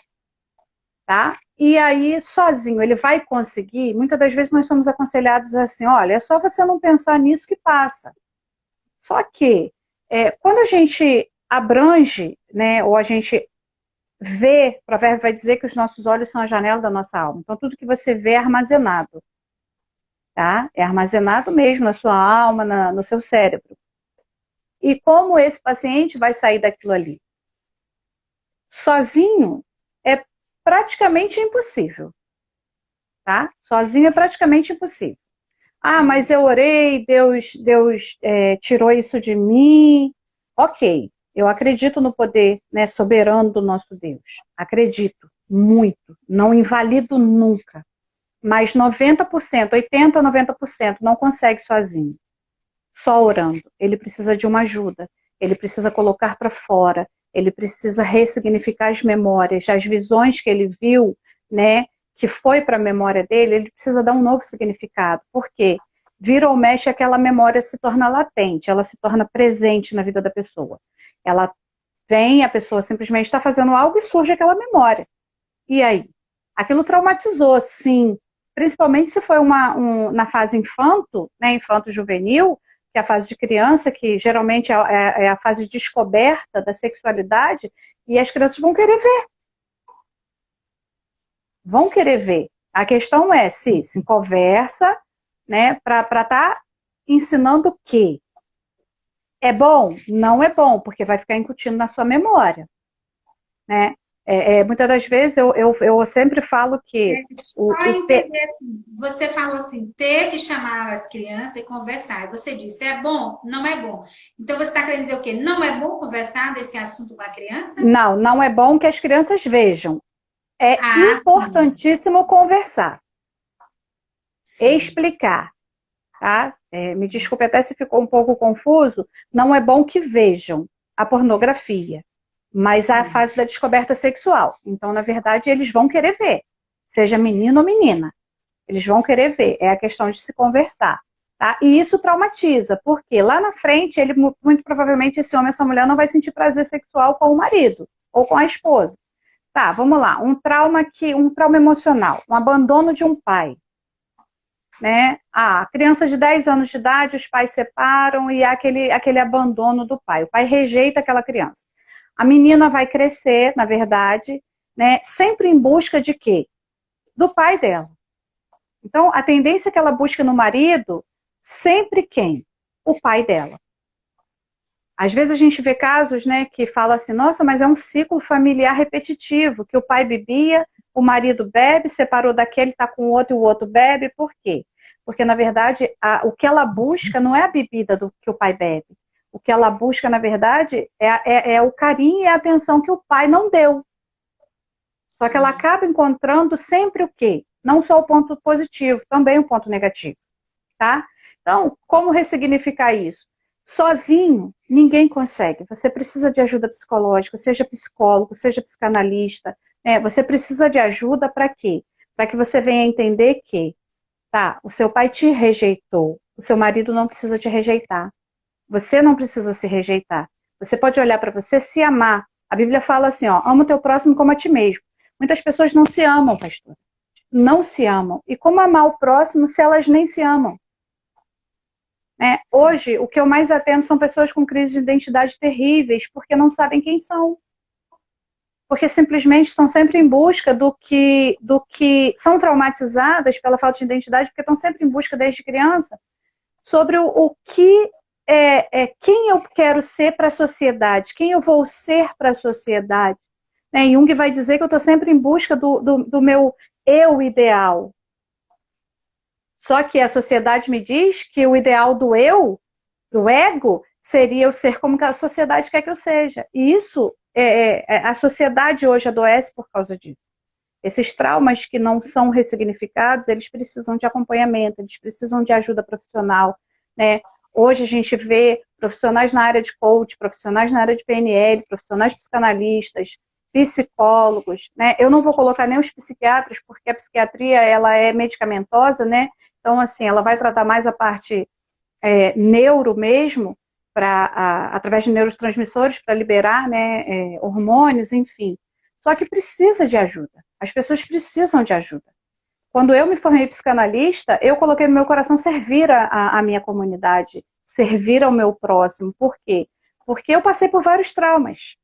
Tá? E aí, sozinho, ele vai conseguir? Muitas das vezes nós somos aconselhados assim, olha, é só você não pensar nisso que passa. Só que, quando a gente abrange, né, ou a gente vê, o provérbio vai dizer que os nossos olhos são a janela da nossa alma. Então, tudo que você vê é armazenado, tá? É armazenado mesmo na sua alma, no seu cérebro. E como esse paciente vai sair daquilo ali? Sozinho é praticamente impossível, tá? Sozinho é praticamente impossível. Ah, mas eu orei, Deus tirou isso de mim. Ok, eu acredito no poder, né, soberano do nosso Deus. Acredito muito, não invalido nunca. Mas 90%, 80%, 90% não consegue sozinho, só orando. Ele precisa de uma ajuda, ele precisa colocar para fora, ele precisa ressignificar as memórias, as visões que ele viu, né, que foi para a memória dele, ele precisa dar um novo significado. Por quê? Vira ou mexe, aquela memória se torna latente, ela se torna presente na vida da pessoa. Ela vem, a pessoa simplesmente está fazendo algo e surge aquela memória. E aí? Aquilo traumatizou, sim. Principalmente se foi na fase infanto, né, infanto-juvenil, que é a fase de criança, que geralmente é a fase de descoberta da sexualidade, e as crianças vão querer ver. Vão querer ver. A questão é se conversa, né, para estar ensinando o quê? É bom? Não é bom, porque vai ficar incutindo na sua memória, né? Muitas das vezes eu sempre falo que Só entender, você falou assim, ter que chamar as crianças e conversar. Você disse, é bom? Não é bom. Então você está querendo dizer o quê? Não é bom conversar desse assunto com a criança? não é bom que as crianças vejam. É Sim. importantíssimo conversar, Sim. explicar, tá? Me desculpe até se ficou um pouco confuso. Não é bom que vejam a pornografia, mas a Sim. fase da descoberta sexual. Então, na verdade, eles vão querer ver, seja menino ou menina. Eles vão querer ver. É a questão de se conversar. Tá? E isso traumatiza, porque lá na frente, ele, muito provavelmente, esse homem, essa mulher, não vai sentir prazer sexual com o marido ou com a esposa. Tá, vamos lá. Um trauma emocional, um abandono de um pai. Né? A criança de 10 anos de idade, os pais separam e há aquele abandono do pai. O pai rejeita aquela criança. A menina vai crescer, na verdade, né, sempre em busca de quê? Do pai dela. Então, a tendência que ela busca no marido, sempre quem? O pai dela. Às vezes a gente vê casos, né, que fala assim, nossa, mas é um ciclo familiar repetitivo, que o pai bebia, o marido bebe, separou daquele, está com o outro e o outro bebe. Por quê? Porque, na verdade, o que ela busca não é a bebida do que o pai bebe. O que ela busca, na verdade, é o carinho e a atenção que o pai não deu. Só que ela acaba encontrando sempre o quê? Não só o ponto positivo, também o ponto negativo. Tá? Então, como ressignificar isso? Sozinho, ninguém consegue. Você precisa de ajuda psicológica, seja psicólogo, seja psicanalista. Né? Você precisa de ajuda para quê? Para que você venha entender que, tá, o seu pai te rejeitou, o seu marido não precisa te rejeitar. Você não precisa se rejeitar. Você pode olhar para você, se amar. A Bíblia fala assim, ó, ama o teu próximo como a ti mesmo. Muitas pessoas não se amam, pastor. Não se amam. E como amar o próximo se elas nem se amam? Né? Hoje, o que eu mais atendo são pessoas com crises de identidade terríveis, porque não sabem quem são. Porque simplesmente estão sempre em busca do que são traumatizadas pela falta de identidade, porque estão sempre em busca desde criança, sobre o que quem eu quero ser para a sociedade, quem eu vou ser para a sociedade. Né? Jung vai dizer que eu estou sempre em busca do meu eu ideal. Só que a sociedade me diz que o ideal do eu, do ego, seria eu ser como a sociedade quer que eu seja. E isso, a sociedade hoje adoece por causa disso. Esses traumas que não são ressignificados, eles precisam de acompanhamento, eles precisam de ajuda profissional. Né? Hoje a gente vê profissionais na área de coach, profissionais na área de PNL, profissionais psicanalistas, psicólogos. Né? Eu não vou colocar nem os psiquiatras, porque a psiquiatria ela é medicamentosa, né? Então, assim, ela vai tratar mais a parte neuro mesmo, através de neurotransmissores para liberar, né, hormônios, enfim. Só que precisa de ajuda. As pessoas precisam de ajuda. Quando eu me formei psicanalista, eu coloquei no meu coração servir a minha comunidade, servir ao meu próximo. Por quê? Porque eu passei por vários traumas.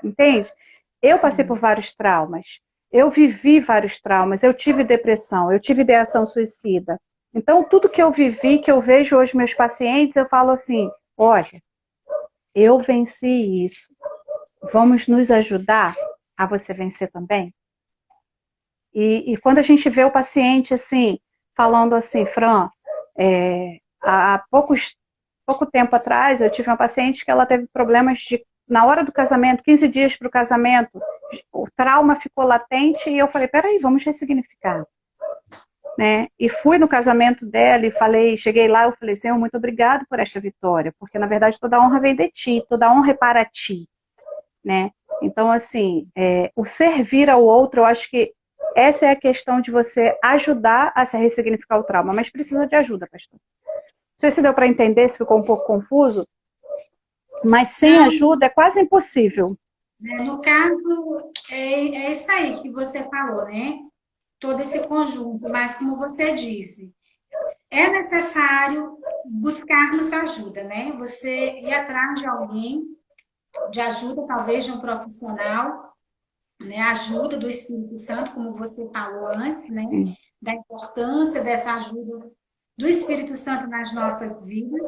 entende? Eu passei sim. por vários traumas, eu vivi vários traumas, eu tive depressão, eu tive ideação suicida. Então, tudo que eu vivi, que eu vejo hoje meus pacientes, eu falo assim, olha, eu venci isso. Vamos nos ajudar a você vencer também? E quando a gente vê o paciente assim, falando assim, Fran, há pouco tempo atrás, eu tive uma paciente que ela teve problemas na hora do casamento, 15 dias para o casamento, o trauma ficou latente e eu falei, peraí, vamos ressignificar. Né? E fui no casamento dela e falei, cheguei lá, eu falei, Senhor, muito obrigado por esta vitória, porque na verdade toda a honra vem de ti, toda a honra é para ti, né? Então, assim, o servir ao outro, eu acho que essa é a questão de você ajudar a se ressignificar o trauma, mas precisa de ajuda, pastor. Não sei se deu para entender, se ficou um pouco confuso, mas sem Não, ajuda é quase impossível. né, no caso, é isso aí que você falou, né? Todo esse conjunto, mas como você disse, é necessário buscarmos ajuda, né? Você ir atrás de alguém, de ajuda, talvez de um profissional, né? Ajuda do Espírito Santo, como você falou antes, né? Sim, Da importância dessa ajuda do Espírito Santo nas nossas vidas,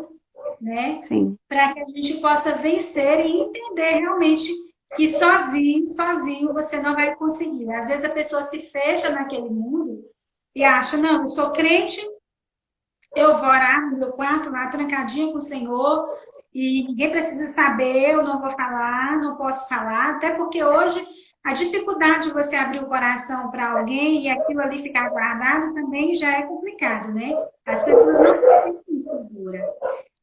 né? sim, Para que a gente possa vencer e entender realmente que sozinho você não vai conseguir. Às vezes a pessoa se fecha naquele mundo e acha, não, eu sou crente, eu vou orar no meu quarto lá, trancadinha com o Senhor, e ninguém precisa saber, eu não vou falar, não posso falar, até porque hoje a dificuldade de você abrir o coração para alguém e aquilo ali ficar guardado também já é complicado, né? As pessoas não se seguras.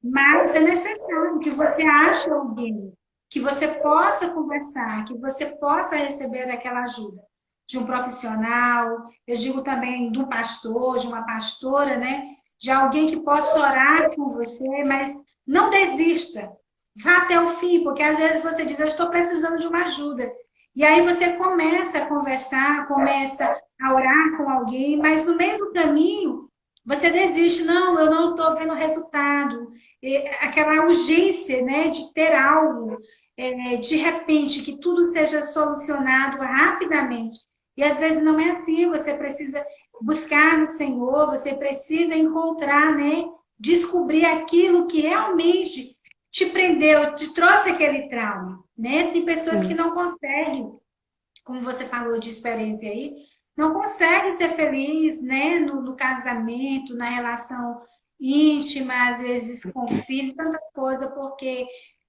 Mas é necessário que você ache alguém, que você possa conversar, que você possa receber aquela ajuda de um profissional, eu digo também de um pastor, de uma pastora, né? De alguém que possa orar com você, mas não desista. Vá até o fim, porque às vezes você diz, eu estou precisando de uma ajuda. E aí você começa a conversar, começa a orar com alguém, mas no meio do caminho você desiste. Não, eu não estou vendo resultado. Aquela urgência, né, de ter algo, de repente, que tudo seja solucionado rapidamente. E às vezes não é assim, você precisa buscar no Senhor, você precisa encontrar, né, descobrir aquilo que realmente te prendeu, te trouxe aquele trauma, né? Tem pessoas que sim, não conseguem, como você falou de experiência aí, não conseguem ser feliz, né, no casamento, na relação íntima, às vezes com filho, tanta coisa, porque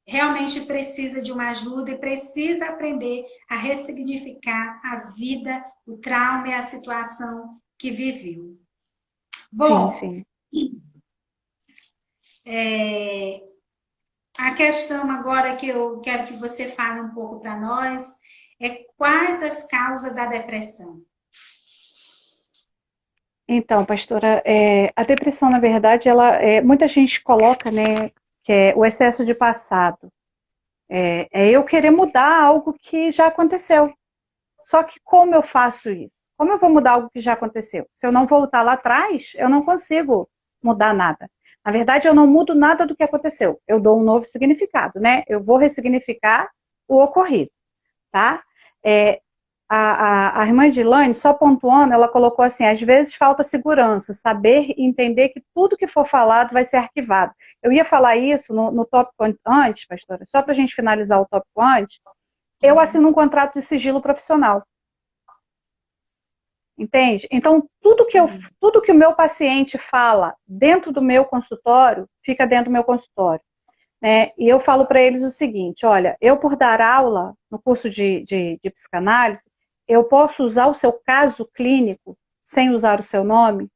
realmente precisa de uma ajuda e precisa aprender a ressignificar a vida, o trauma e a situação que viveu. sim, Bom, sim. a questão agora que eu quero que você fale um pouco para nós é quais as causas da depressão. Então, pastora, a depressão, na verdade, muita gente coloca, né, que é o excesso de passado. É eu querer mudar algo que já aconteceu. Só que como eu faço isso? Como eu vou mudar algo que já aconteceu? Se eu não voltar lá atrás, eu não consigo mudar nada. Na verdade, eu não mudo nada do que aconteceu. Eu dou um novo significado, né? Eu vou ressignificar o ocorrido, tá? É, a irmã Edilane, só pontuando, ela colocou assim, às vezes falta segurança, saber e entender que tudo que for falado vai ser arquivado. Eu ia falar isso no tópico antes, pastora, só para a gente finalizar o tópico antes, eu assino um contrato de sigilo profissional. Entende? Então, tudo que o meu paciente fala dentro do meu consultório, fica dentro do meu consultório. Né? E eu falo para eles o seguinte, olha, eu por dar aula no curso de psicanálise, eu posso usar o seu caso clínico sem usar o seu nome?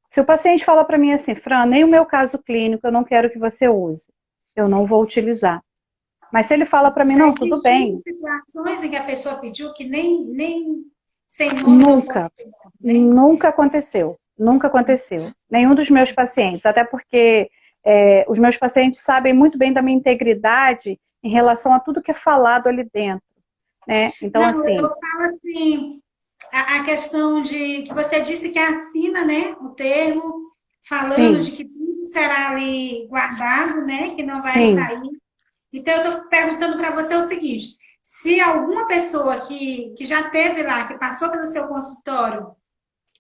Se o paciente fala para mim assim, Fran, nem o meu caso clínico eu não quero que você use, eu não vou utilizar. Mas se ele fala para mim, não, tudo bem. Situações em que a pessoa pediu que nem sem nome não pode Nunca, ter nome, né? nunca aconteceu. Nunca aconteceu. Nenhum dos meus pacientes, até porque os meus pacientes sabem muito bem da minha integridade em relação a tudo que é falado ali dentro. Né? Então, Não, assim, eu falo assim, a questão de que você disse que assina, né, o termo, falando sim, de que tudo será ali guardado, né, que não vai sim, sair. Então, eu estou perguntando para você o seguinte: Se alguma pessoa que já teve lá, que passou pelo seu consultório,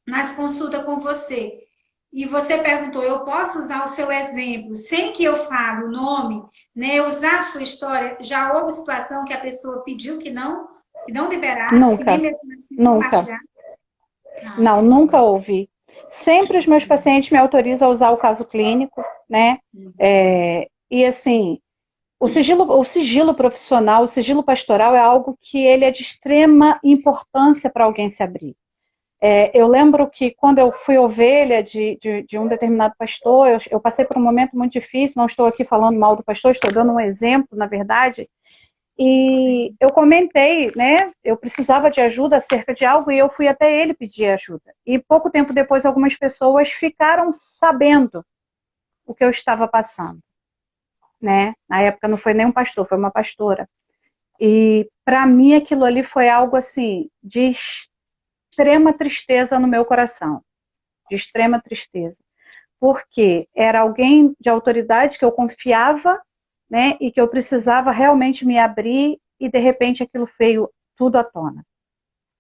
mas consulta com você, e você perguntou, eu posso usar o seu exemplo sem que eu fale o nome, né? Usar a sua história, já houve situação que a pessoa pediu que não liberasse, que nem Nunca, mesmo assim nunca. compartilhar? Ah, Não, nunca sim. ouvi. Sempre os meus pacientes me autorizam a usar o caso clínico, né? E assim, o sigilo profissional, o sigilo pastoral é algo que ele é de extrema importância para alguém se abrir. Eu lembro que quando eu fui ovelha de um determinado pastor, eu passei por um momento muito difícil, não estou aqui falando mal do pastor, estou dando um exemplo, na verdade, e Sim. eu comentei, né? Eu precisava de ajuda acerca de algo e eu fui até ele pedir ajuda. E pouco tempo depois, algumas pessoas ficaram sabendo o que eu estava passando, né? Na época não foi nem um pastor, foi uma pastora. E para mim aquilo ali foi algo assim de extrema tristeza no meu coração, de extrema tristeza, porque era alguém de autoridade que eu confiava, né? E que eu precisava realmente me abrir e de repente aquilo veio tudo à tona.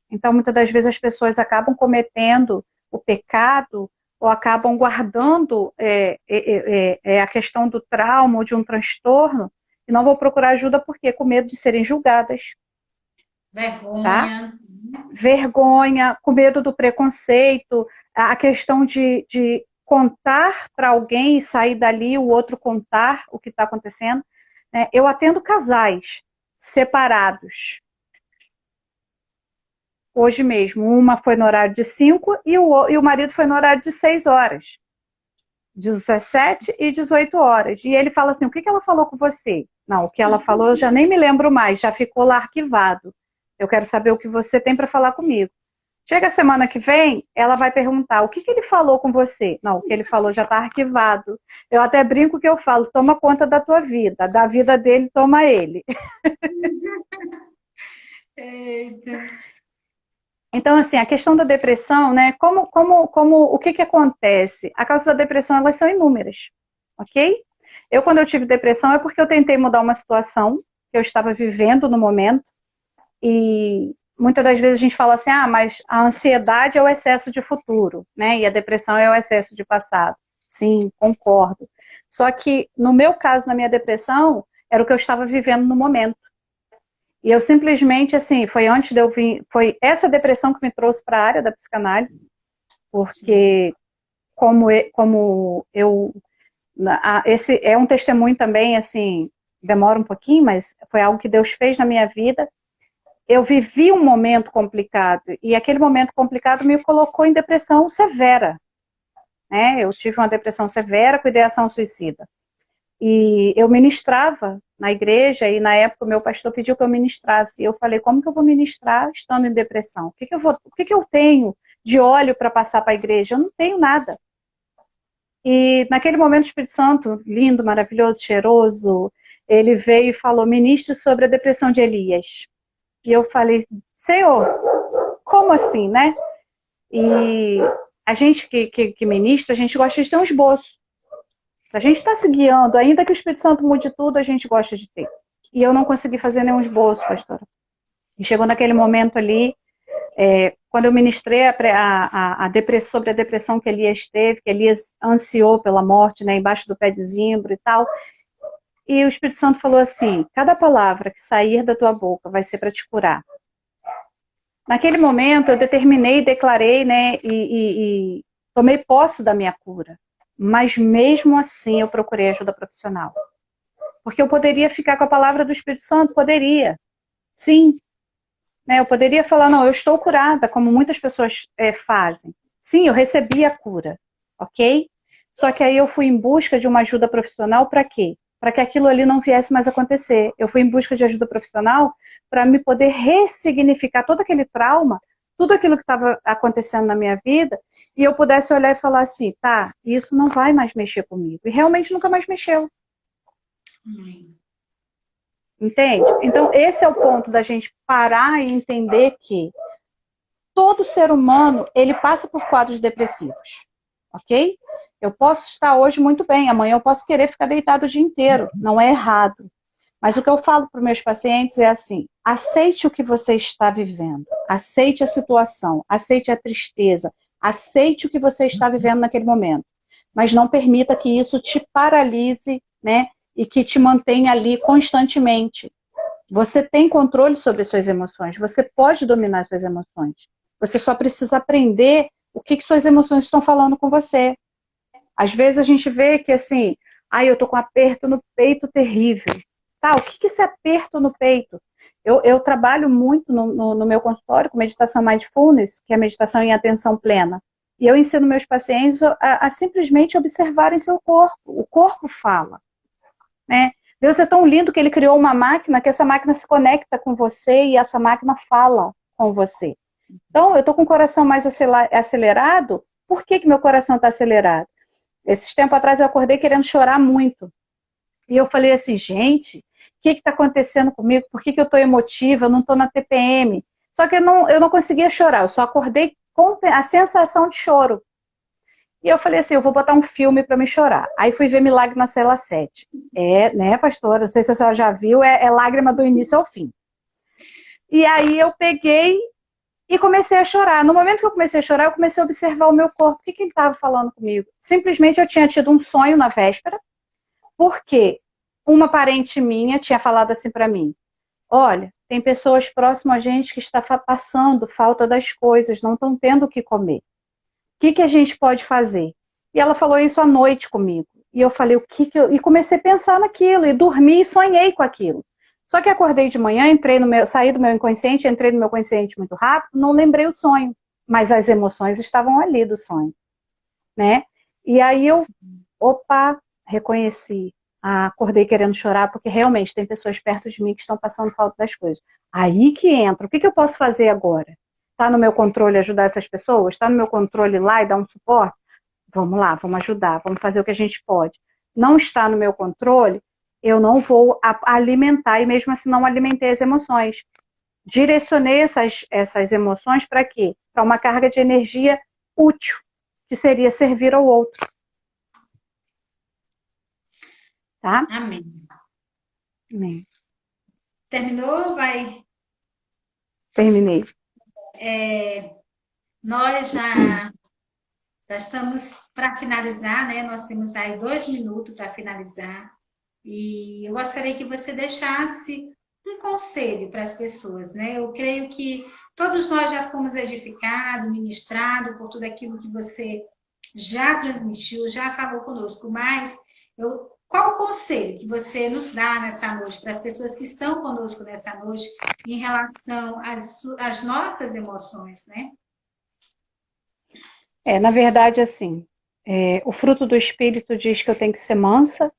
Então, muitas das vezes as pessoas acabam cometendo o pecado ou acabam guardando a questão do trauma ou de um transtorno e não vão procurar ajuda porque com medo de serem julgadas, tá? Vergonha. Vergonha, com medo do preconceito, a questão de contar para alguém e sair dali, o outro contar o que está acontecendo. Né? Eu atendo casais separados, hoje mesmo. Uma foi no horário de 5 e o marido foi no horário de 6 horas. 17 e 18 horas. E ele fala assim, o que ela falou com você? Não, o que ela falou eu já nem me lembro mais, já ficou lá arquivado. Eu quero saber o que você tem para falar comigo. Chega a semana que vem, ela vai perguntar, o que ele falou com você? Não, o que ele falou já está arquivado. Eu até brinco que eu falo, toma conta da tua vida, da vida dele, toma ele. Eita. Então, assim, a questão da depressão, né? O que acontece? A causa da depressão, elas são inúmeras, ok? Quando eu tive depressão, é porque eu tentei mudar uma situação que eu estava vivendo no momento, e muitas das vezes a gente fala assim, mas a ansiedade é o excesso de futuro, né? E a depressão é o excesso de passado. Sim, concordo. Só que, no meu caso, na minha depressão, era o que eu estava vivendo no momento. E eu simplesmente, assim, foi antes de eu vir, foi essa depressão que me trouxe para a área da psicanálise, Sim. porque como eu, esse é um testemunho também, assim, demora um pouquinho, mas foi algo que Deus fez na minha vida. Eu vivi um momento complicado, e aquele momento complicado me colocou em depressão severa, né? Eu tive uma depressão severa com ideação suicida. E eu ministrava na igreja, e na época o meu pastor pediu que eu ministrasse. E eu falei, como que eu vou ministrar estando em depressão? O que eu tenho de óleo para passar para a igreja? Eu não tenho nada. E naquele momento o Espírito Santo, lindo, maravilhoso, cheiroso, ele veio e falou, ministre sobre a depressão de Elias. E eu falei, Senhor, como assim, né? E a gente que ministra, a gente gosta de ter um esboço. A gente está se guiando, ainda que o Espírito Santo mude tudo, a gente gosta de ter. E eu não consegui fazer nenhum esboço, pastora. E chegou naquele momento ali, quando eu ministrei sobre a depressão que Elias teve, que Elias ansiou pela morte, né, embaixo do pé de zimbro e tal. E o Espírito Santo falou assim, cada palavra que sair da tua boca vai ser para te curar. Naquele momento eu determinei, declarei, né, e tomei posse da minha cura. Mas mesmo assim eu procurei ajuda profissional. Porque eu poderia ficar com a palavra do Espírito Santo, poderia. Sim. Né, eu poderia falar, não, eu estou curada, como muitas pessoas fazem. Sim, eu recebi a cura, ok? Só que aí eu fui em busca de uma ajuda profissional para quê? Para que aquilo ali não viesse mais acontecer. Eu fui em busca de ajuda profissional para me poder ressignificar todo aquele trauma, tudo aquilo que estava acontecendo na minha vida, e eu pudesse olhar e falar assim, tá, isso não vai mais mexer comigo. E realmente nunca mais mexeu. Entende? Então, esse é o ponto da gente parar e entender que todo ser humano, ele passa por quadros depressivos, ok? Eu posso estar hoje muito bem, amanhã eu posso querer ficar deitado o dia inteiro, não é errado. Mas o que eu falo para os meus pacientes é assim: aceite o que você está vivendo, aceite a situação, aceite a tristeza, aceite o que você está vivendo naquele momento. Mas não permita que isso te paralise, né? E que te mantenha ali constantemente. Você tem controle sobre as suas emoções, você pode dominar as suas emoções. Você só precisa aprender o que suas emoções estão falando com você. Às vezes a gente vê que assim, eu tô com um aperto no peito terrível. Tá, o que é esse aperto no peito? Eu trabalho muito no meu consultório com meditação mindfulness, que é meditação em atenção plena. E eu ensino meus pacientes a simplesmente observarem seu corpo. O corpo fala, né? Deus é tão lindo que ele criou uma máquina, que essa máquina se conecta com você e essa máquina fala com você. Então, eu estou com o coração mais acelerado. Por que meu coração está acelerado? Esses tempos atrás eu acordei querendo chorar muito. E eu falei assim, gente, o que está acontecendo comigo? Por que eu estou emotiva? Eu não estou na TPM. Só que eu não conseguia chorar, eu só acordei com a sensação de choro. E eu falei assim, eu vou botar um filme para me chorar. Aí fui ver Milagre na Cela 7. Né, pastora? Não sei se a senhora já viu, é lágrima do início ao fim. E aí eu peguei e comecei a chorar. No momento que eu comecei a chorar, eu comecei a observar o meu corpo. O que ele estava falando comigo? Simplesmente eu tinha tido um sonho na véspera, porque uma parente minha tinha falado assim para mim, olha, tem pessoas próximas a gente que está passando falta das coisas, não estão tendo o que comer. O que a gente pode fazer? E ela falou isso à noite comigo. E eu falei, E comecei a pensar naquilo, e dormi e sonhei com aquilo. Só que acordei de manhã, saí do meu inconsciente, entrei no meu consciente muito rápido, não lembrei o sonho. Mas as emoções estavam ali do sonho, né? E aí eu, reconheci. Acordei querendo chorar, porque realmente tem pessoas perto de mim que estão passando falta das coisas. Aí que entra, o que eu posso fazer agora? Está no meu controle ajudar essas pessoas? Está no meu controle ir lá e dar um suporte? Vamos lá, vamos ajudar, vamos fazer o que a gente pode. Não está no meu controle, eu não vou alimentar, e mesmo assim não alimentei as emoções. Direcionei essas emoções para quê? Para uma carga de energia útil, que seria servir ao outro. Tá? Amém. Amém. Terminou? Vai. Terminei. Nós já estamos para finalizar, né? Nós temos aí 2 minutos para finalizar. E eu gostaria que você deixasse um conselho para as pessoas, né? Eu creio que todos nós já fomos edificados, ministrados por tudo aquilo que você já transmitiu, já falou conosco, mas qual o conselho que você nos dá nessa noite, para as pessoas que estão conosco nessa noite, em relação às nossas emoções, né? Na verdade, assim, o fruto do Espírito diz que eu tenho que ser mansa,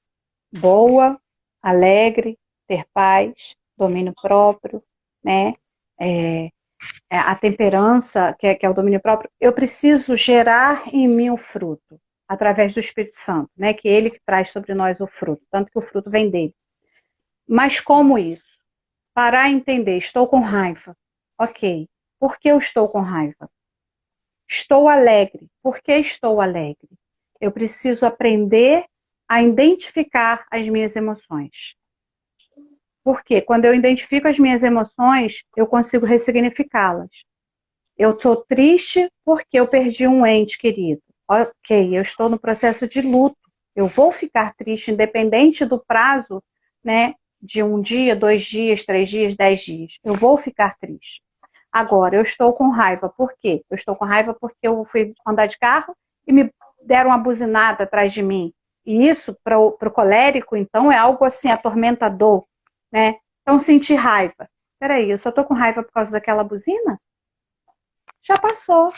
boa, alegre, ter paz, domínio próprio, né? A temperança, que é o domínio próprio, eu preciso gerar em mim o fruto, através do Espírito Santo, né? Que é ele que traz sobre nós o fruto, tanto que o fruto vem dele. Mas como isso? Parar e entender, estou com raiva. Ok, por que eu estou com raiva? Estou alegre. Por que estou alegre? Eu preciso aprender a identificar as minhas emoções. Porque quando eu identifico as minhas emoções, eu consigo ressignificá-las. Eu estou triste porque eu perdi um ente querido. Ok, eu estou no processo de luto. Eu vou ficar triste, independente do prazo, né, de 1 dia, 2 dias, 3 dias, 10 dias. Eu vou ficar triste. Agora, eu estou com raiva. Por quê? Eu estou com raiva porque eu fui andar de carro e me deram uma buzinada atrás de mim. E isso, para o colérico, então, é algo assim, atormentador, né? Então, sentir raiva. Peraí, eu só estou com raiva por causa daquela buzina? Já passou.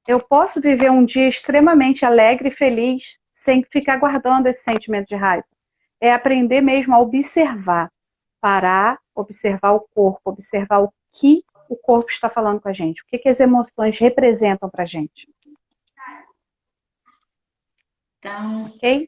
Eu posso viver um dia extremamente alegre e feliz, sem ficar guardando esse sentimento de raiva. É aprender mesmo a observar. Parar, observar o corpo, observar o que o corpo está falando com a gente. O que as emoções representam para a gente. Então, ok?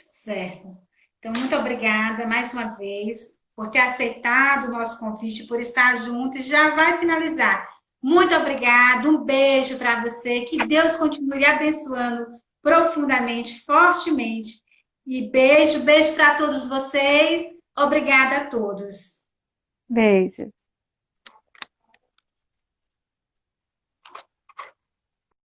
Certo. Então, muito obrigada mais uma vez por ter aceitado o nosso convite, por estar junto, e já vai finalizar. Muito obrigada, um beijo para você, que Deus continue abençoando profundamente, fortemente, E beijo, beijo para todos vocês. Obrigada a todos. Beijo.